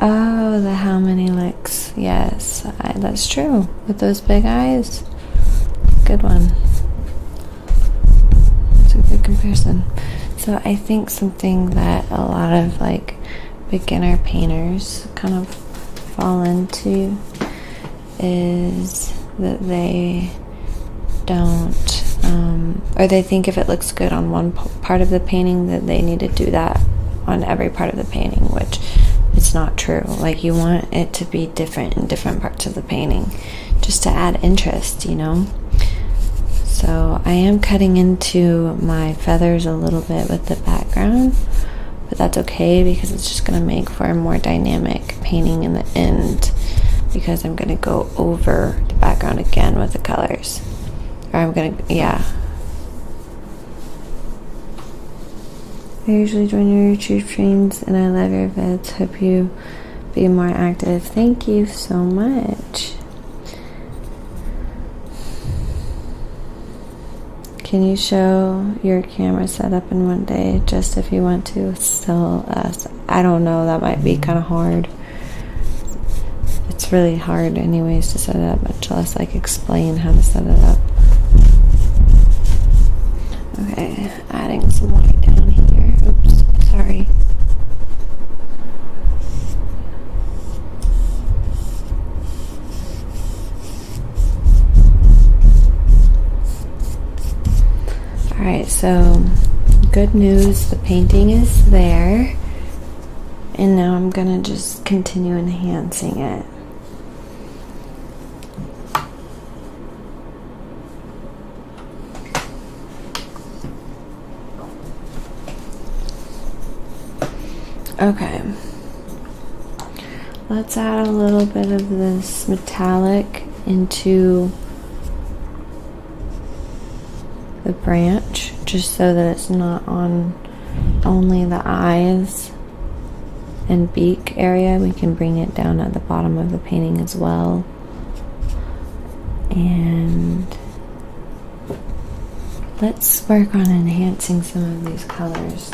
Oh, the how many licks? Yes, that's true. With those big eyes, good one. That's a good comparison. So I think something that a lot of like beginner painters kind of fall into is that they don't, or they think if it looks good on one part of the painting that they need to do that on every part of the painting, which it's not true. Like, you want it to be different in different parts of the painting just to add interest, you know? So I am cutting into my feathers a little bit with the background, but that's okay because it's just going to make for a more dynamic painting in the end, because I'm going to go over the background again with the colors. Or I'm going to, yeah. I usually join your YouTube streams and I love your vids. Hope you be more active. Thank you so much. Can you show your camera setup in one day, just if you want to? Still, I don't know, that might be kind of hard. It's really hard anyways to set it up, much less like explain how to set it up. Okay, adding some white down here. Oops, sorry. Alright, so good news, the painting is there, and now I'm gonna just continue enhancing it. Okay, let's add a little bit of this metallic into the branch, just so that it's not on only the eyes. and beak area. We can bring it down at the bottom of the painting as well. And let's work on enhancing some of these colors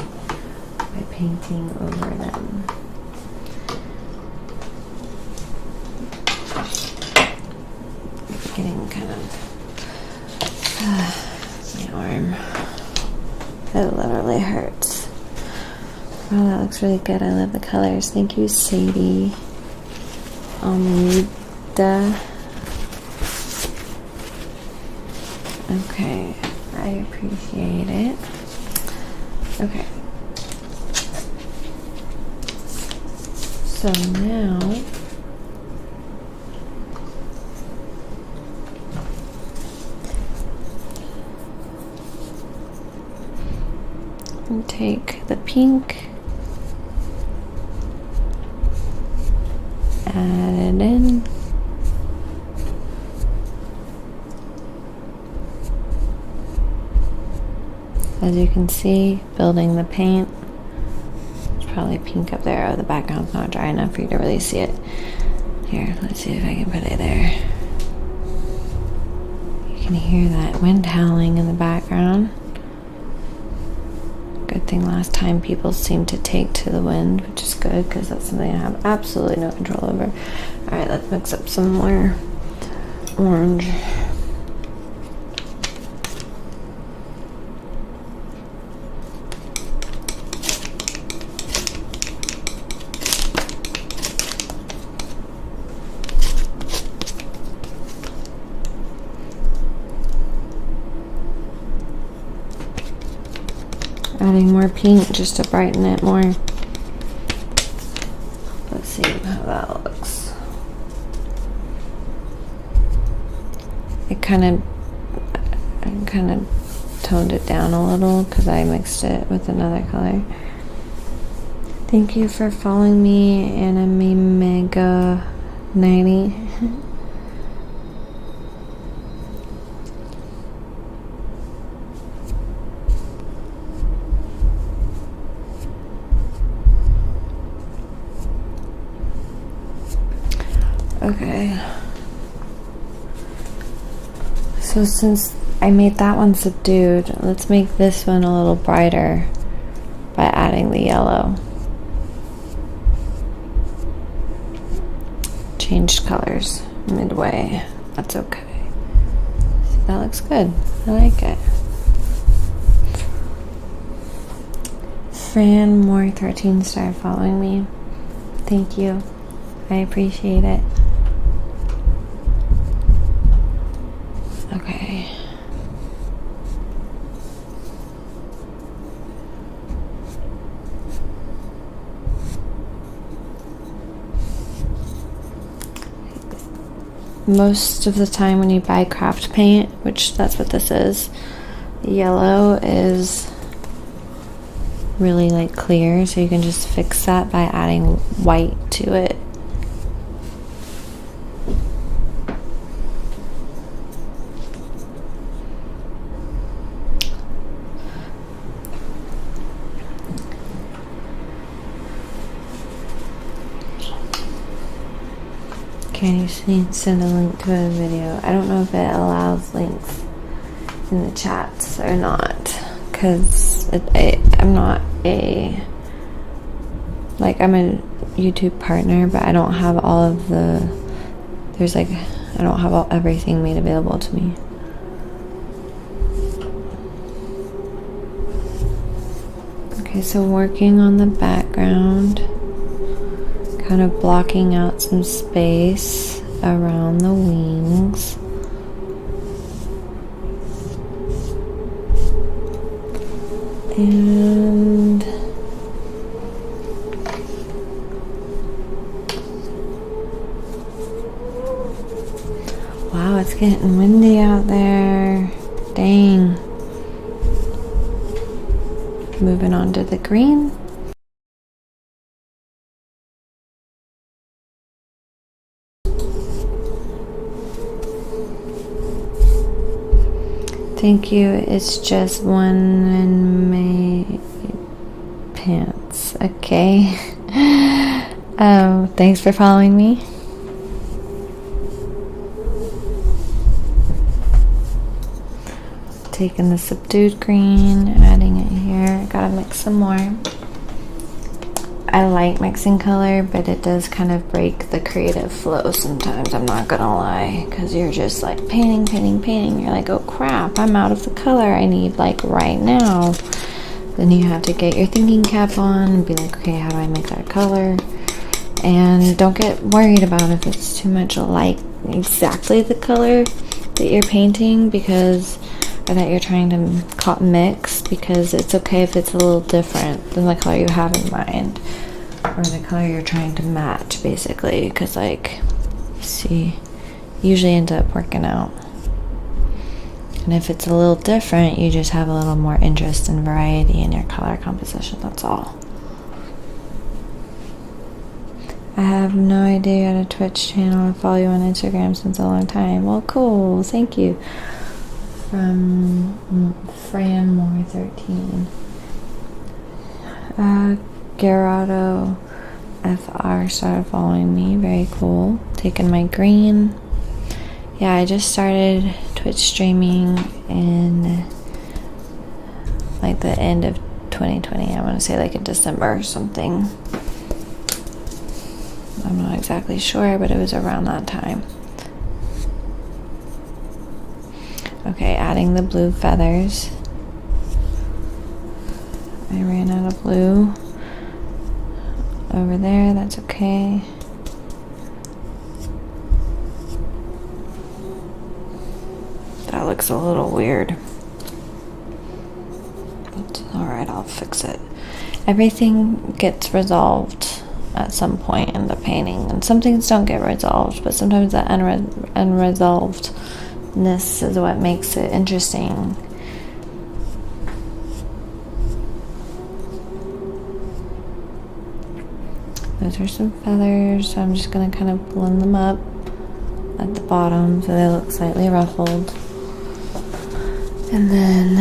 by painting over them. Getting kind of my arm. It literally hurts. Oh, that looks really good. I love the colors. Thank you, Sadie. Almeida. Okay, I appreciate it. Okay. So now I'll take the pink, add it in. As you can see, building the paint. There's probably pink up there. Oh, the background's not dry enough for you to really see it. Here, let's see if I can put it there. You can hear that wind howling in the background. Good thing last time people seemed to take to the wind, which is good because that's something I have absolutely no control over. Alright, let's mix up some more orange. Adding more pink just to brighten it more. Let's see how that looks. I kind of toned it down a little because I mixed it with another color. Thank you for following me, Anime Mega 90. Okay, so since I made that one subdued, let's make this one a little brighter by adding the yellow. Changed colors midway, that's okay. See, that looks good, I like it. Fran Moore 13 started following me. Thank you, I appreciate it. Okay. Most of the time when you buy craft paint, which that's what this is, the yellow is really like clear, so you can just fix that by adding white to it. Can you send a link to a video? I don't know if it allows links in the chats or not, because I'm not a, like, I'm a YouTube partner, but I don't have all of the, there's like, I don't have everything made available to me. Okay, so working on the background, kind of blocking out some space around the wings. And wow, it's getting windy out there. Dang. Moving on to the green. Thank you. It's just one in my pants. Okay. Thanks for following me. Taking the subdued green, adding it here. Gotta mix some more. I like mixing color, but it does kind of break the creative flow sometimes, I'm not gonna lie, because you're just like painting. You're like, oh crap, I'm out of the color I need like right now. Then you have to get your thinking cap on and be like, okay, how do I make that color? And don't get worried about if it's too much like exactly the color that you're painting, because or that you're trying to mix, because it's okay if it's a little different than the color you have in mind, or the color you're trying to match, basically, because like, see, usually ends up working out. And if it's a little different, you just have a little more interest and variety in your color composition, that's all. I have no idea you had a Twitch channel. I follow you on Instagram since a long time. Well, cool, thank you. From Franmore13. Gerardo FR started following me. Very cool. Taking my green. Yeah, I just started Twitch streaming in like the end of 2020. I want to say like in December or something. I'm not exactly sure, but it was around that time. Okay, adding the blue feathers. I ran out of blue over there, that's okay. That looks a little weird. But alright, I'll fix it. Everything gets resolved at some point in the painting, and some things don't get resolved, but sometimes the unresolvedness is what makes it interesting. Those are some feathers, so I'm just going to kind of blend them up at the bottom so they look slightly ruffled. And then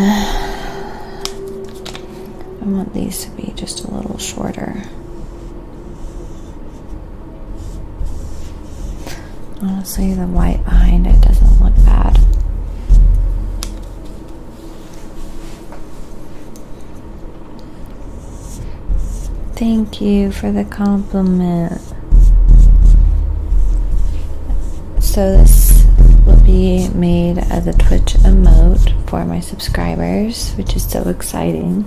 I want these to be just a little shorter. Honestly, the white behind it doesn't look bad. Thank you for the compliment. So this will be made as a Twitch emote for my subscribers, which is so exciting.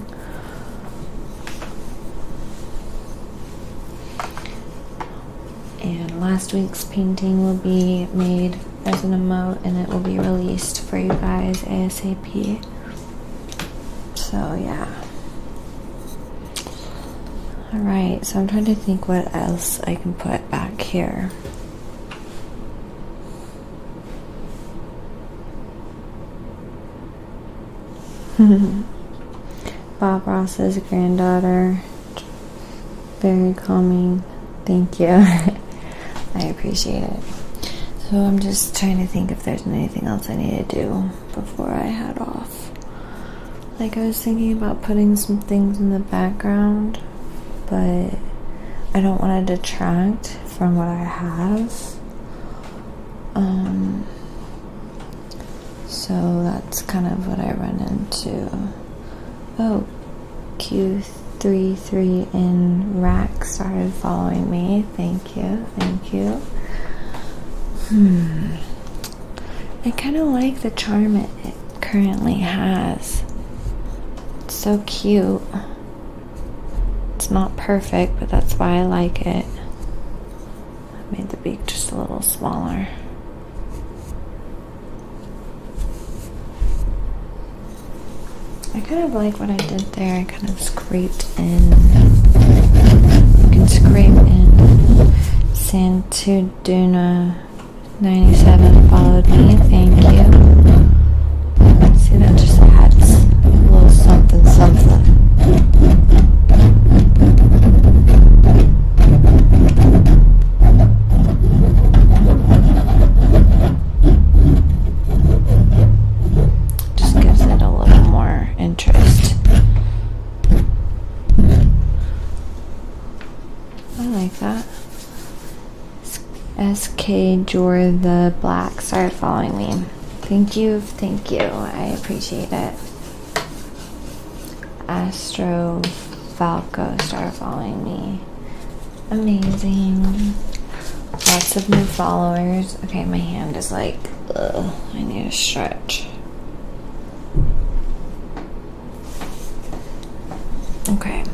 And last week's painting will be made as an emote, and it will be released for you guys ASAP. So yeah. Alright, so I'm trying to think what else I can put back here. Bob Ross's granddaughter. Very calming. Thank you. I appreciate it. So I'm just trying to think if there's anything else I need to do before I head off. Like, I was thinking about putting some things in the background, but I don't want to detract from what I have. So that's kind of what I run into. Oh, Q33 in Rack started following me. Thank you. I kind of like the charm it currently has. It's so cute. It's not perfect, but that's why I like it. I made the beak just a little smaller. I kind of like what I did there. I kind of scraped in. You can scrape in. Santuduna 97 followed me. Thank you. See, that just adds a little something. Just gives it a little more interest. SK Jor the Black started following me. Thank you. I appreciate it. Astro Falco started following me. Amazing. Lots of new followers. Okay, my hand is like, ugh, I need a stretch. Okay.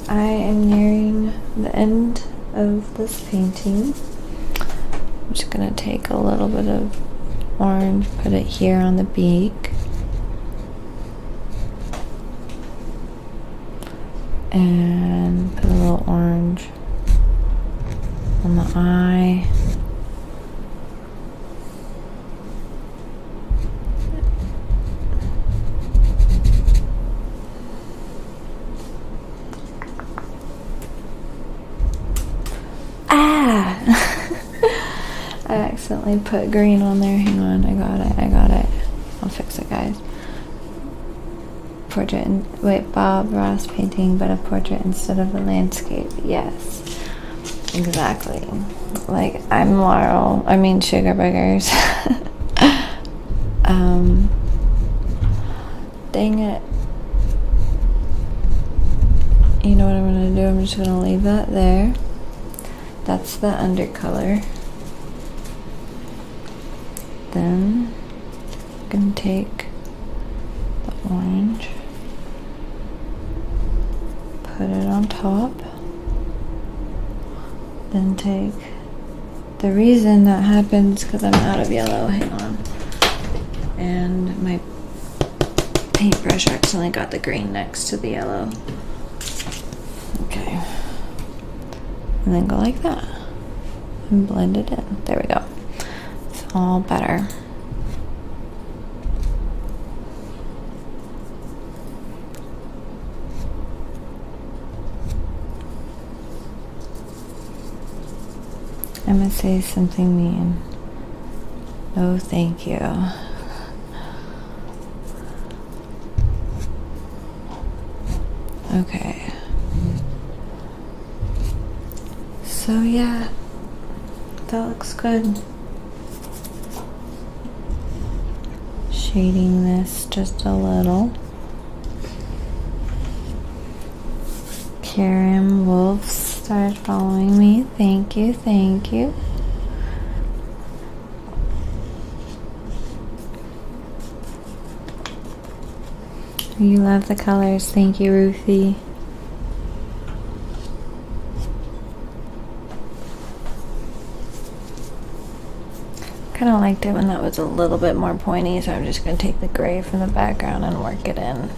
I am nearing the end of this painting. I'm just gonna take a little bit of orange, put it here on the beak. And put a little orange on the eye. I accidentally put green on there. Hang on, I got it. I'll fix it, guys. Portrait and wait, Bob Ross painting, but a portrait instead of a landscape. Yes, exactly. Like I'm Sugar Boogers. Dang it. You know what I'm gonna do? I'm just gonna leave that there. That's the undercolor. Then I'm gonna take the orange, put it on top, then take the reason that happens because I'm out of yellow, hang on, and my paintbrush accidentally got the green next to the yellow. Okay, and then go like that and blend it in. There we go. It's all better. I'm gonna say something mean. No, thank you. Okay. So yeah, that looks good. Shading this just a little. Karen Wolf started following me. Thank you. You love the colors. Thank you, Ruthie. Kind of liked it when that was a little bit more pointy, so I'm just going to take the gray from the background and work it in.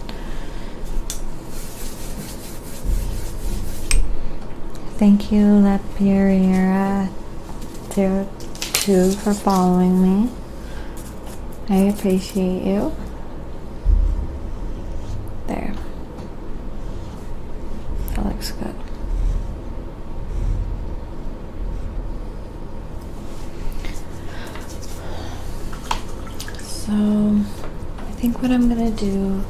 Thank you, Lapierera02 for following me. I appreciate you. There. That looks good. So, I think what I'm gonna do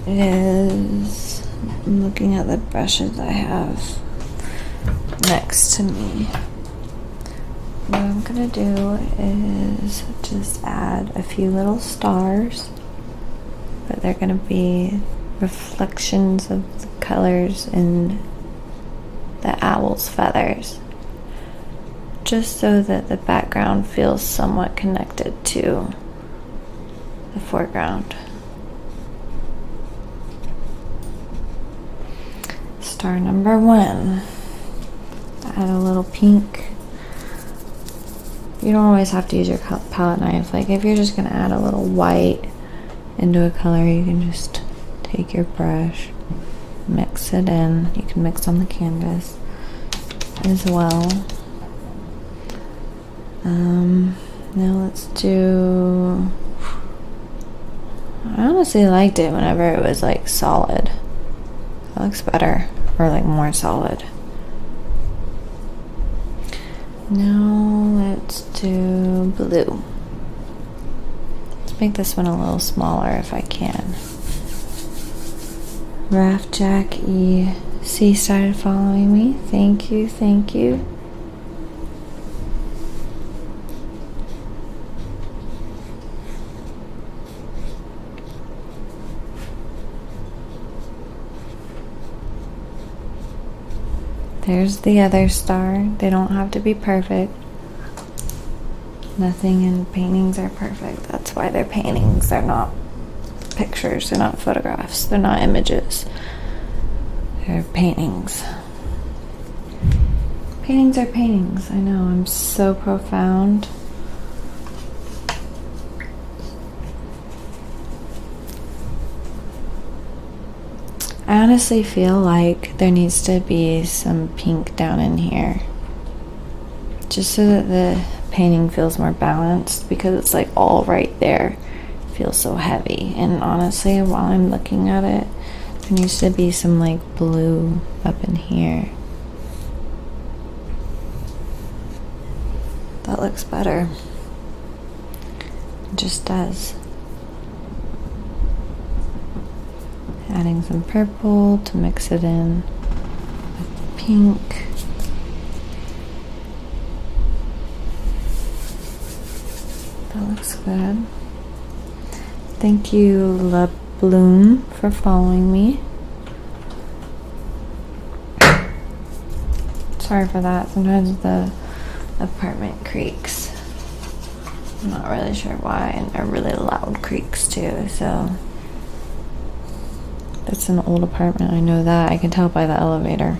is I'm looking at the brushes I have next to me. What I'm gonna do is just add a few little stars, but they're gonna be reflections of the colors in the owl's feathers, just so that the background feels somewhat connected to the foreground. Star number 1. Add a little pink. You don't always have to use your palette knife. Like if you're just gonna add a little white into a color, you can just take your brush, mix it in. You can mix on the canvas as well. Now let's do, I honestly liked it whenever it was like solid. That looks better, or like more solid. Now let's do blue. Let's make this one a little smaller if I can. Raft Jack EC started following me. Thank you, thank you. There's the other star. They don't have to be perfect. Nothing in paintings are perfect. That's why they're paintings. They're not pictures. They're not photographs. They're not images. They're paintings. Paintings are paintings. I know, I'm so profound. I honestly feel like there needs to be some pink down in here, just so that the painting feels more balanced, because it's like all right there. It feels so heavy, and honestly, while I'm looking at it, there needs to be some like blue up in here. That looks better. It just does. Adding some purple to mix it in with pink. That looks good. Thank you, La Bloom, for following me. Sorry for that. Sometimes the apartment creaks. I'm not really sure why, and they're really loud creaks too, so. It's an old apartment, I know that. I can tell by the elevator.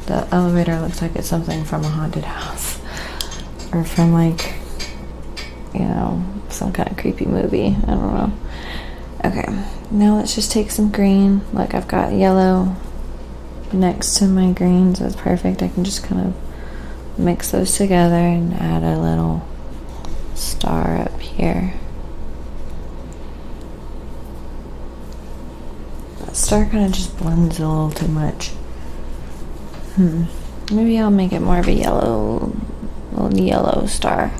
The elevator looks like it's something from a haunted house. Or from like, you know, some kind of creepy movie. I don't know. Okay, now let's just take some green. Like, I've got yellow next to my green, so it's perfect. I can just kind of mix those together and add a little star up here. That star kind of just blends a little too much. Maybe I'll make it more of a yellow, little yellow star.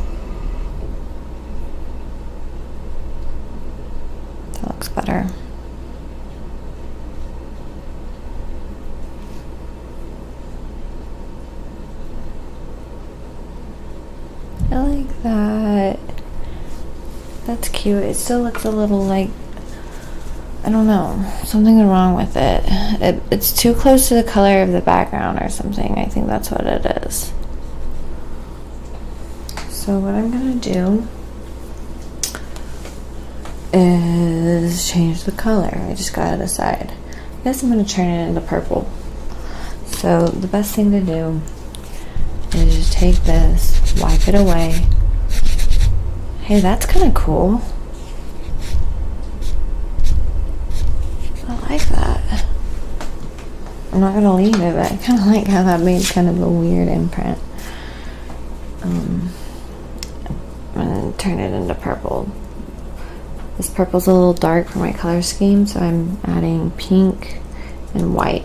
That looks better. I like that. That's cute. It still looks a little like, I don't know, something's wrong with it. It's too close to the color of the background or something. I think that's what it is. So what I'm gonna do is change the color. I just gotta decide. I guess I'm gonna turn it into purple. So the best thing to do is just take this, wipe it away. Hey, that's kind of cool. I like that. I'm not gonna leave it, but I kind of like how that made kind of a weird imprint. I'm gonna turn it into purple. This purple's a little dark for my color scheme, so I'm adding pink and white.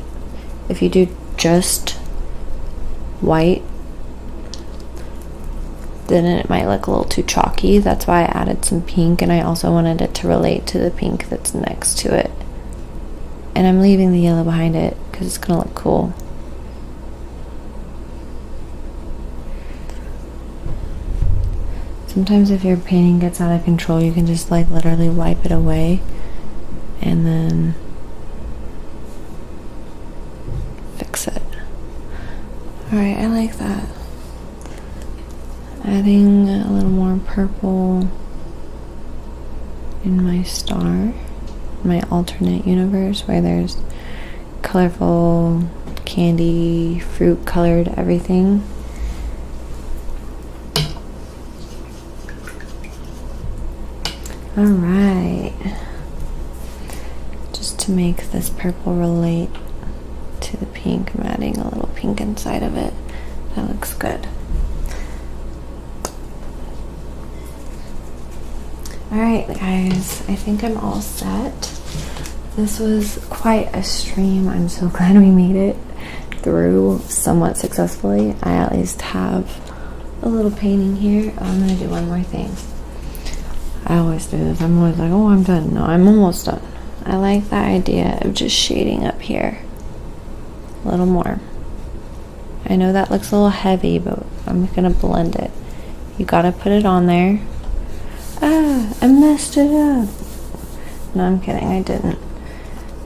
If you do just white, then it might look a little too chalky. That's why I added some pink, and I also wanted it to relate to the pink that's next to it. And I'm leaving the yellow behind it because it's gonna look cool. Sometimes if your painting gets out of control, you can just like literally wipe it away and then fix it. Alright, I like that. Adding a little more purple in my star, my alternate universe where there's colorful candy, fruit colored everything. Alright, just to make this purple relate to the pink, I'm adding a little pink inside of it. That looks good. Alright guys, I think I'm all set. This was quite a stream. I'm so glad we made it through somewhat successfully. I at least have a little painting here. Oh, I'm going to do one more thing. I always do this. I'm always like, oh, I'm done. No, I'm almost done. I like the idea of just shading up here a little more. I know that looks a little heavy, but I'm gonna blend it. You gotta put it on there. Ah, I messed it up. No, I'm kidding, I didn't.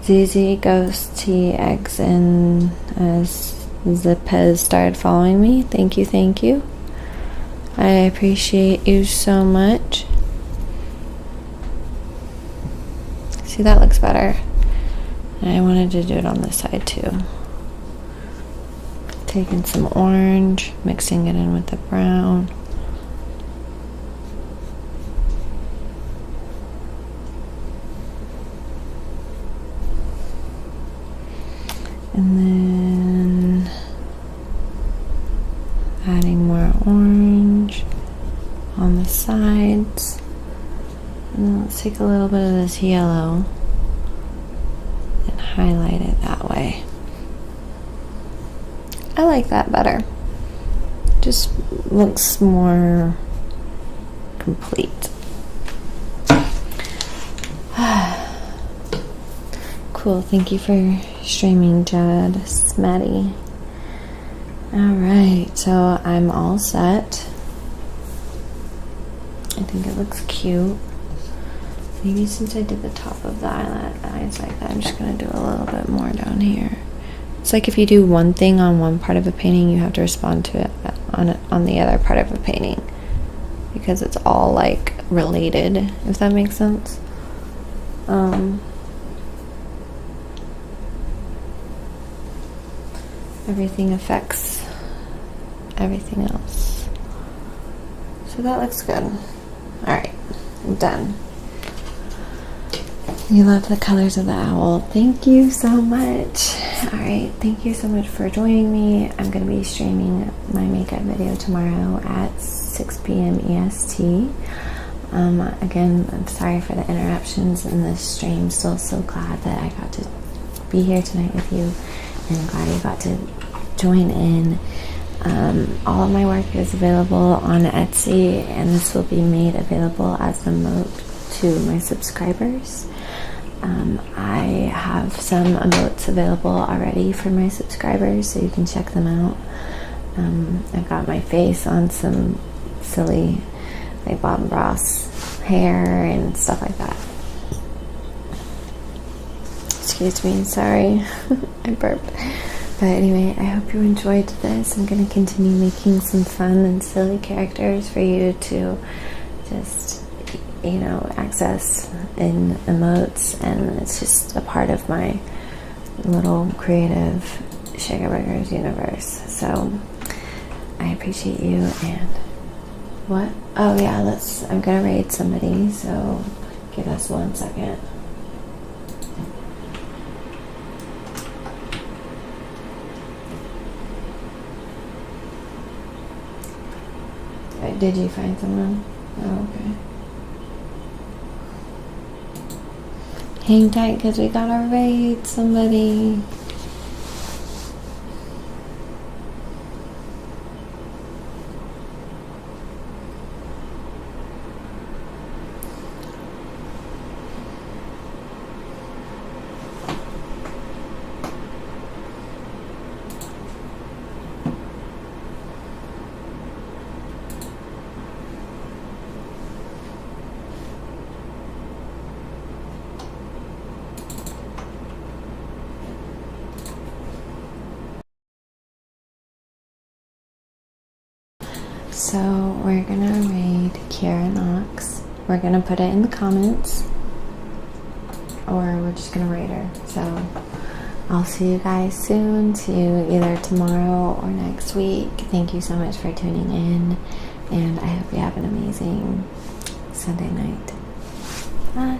ZZ Ghost Tea Eggs in as Zip has started following me. Thank you, thank you. I appreciate you so much. See, that looks better. And I wanted to do it on this side too. Taking some orange, mixing it in with the brown. And then adding more orange on the sides. And then let's take a little bit of this yellow and highlight it that way. I like that better. Just looks more complete. Cool, thank you for streaming, Jad, Smatty. Alright, so I'm all set. I think it looks cute. Maybe since I did the top of the eyes like that, I'm just going to do a little bit more down here. It's like if you do one thing on one part of a painting, you have to respond to it on the other part of a painting. Because it's all like related, if that makes sense. Everything affects everything else. So that looks good. Alright, I'm done. You love the colors of the owl. Thank you so much. Alright, thank you so much for joining me. I'm going to be streaming my makeup video tomorrow at 6 p.m. EST. Again, I'm sorry for the interruptions in this stream. Still so glad that I got to be here tonight with you, and glad you got to join in. All of my work is available on Etsy, and this will be made available as a emote to my subscribers. I have some emotes available already for my subscribers, so you can check them out. I've got my face on some silly like Bob Ross hair and stuff like that. Excuse me, sorry. I burped. But anyway, I hope you enjoyed this. I'm going to continue making some fun and silly characters for you to just, you know, access in emotes, and it's just a part of my little creative Sugar Burgers universe. So I appreciate you. And what? Oh yeah, I'm gonna raid somebody, so give us 1 second. Did you find someone? Oh, okay. Hang tight, because we gotta raid somebody. So we're gonna raid Kiara Knox. We're gonna put it in the comments, or we're just gonna raid her. So I'll see you guys soon. See you either tomorrow or next week. Thank you so much for tuning in, and I hope you have an amazing Sunday night. Bye.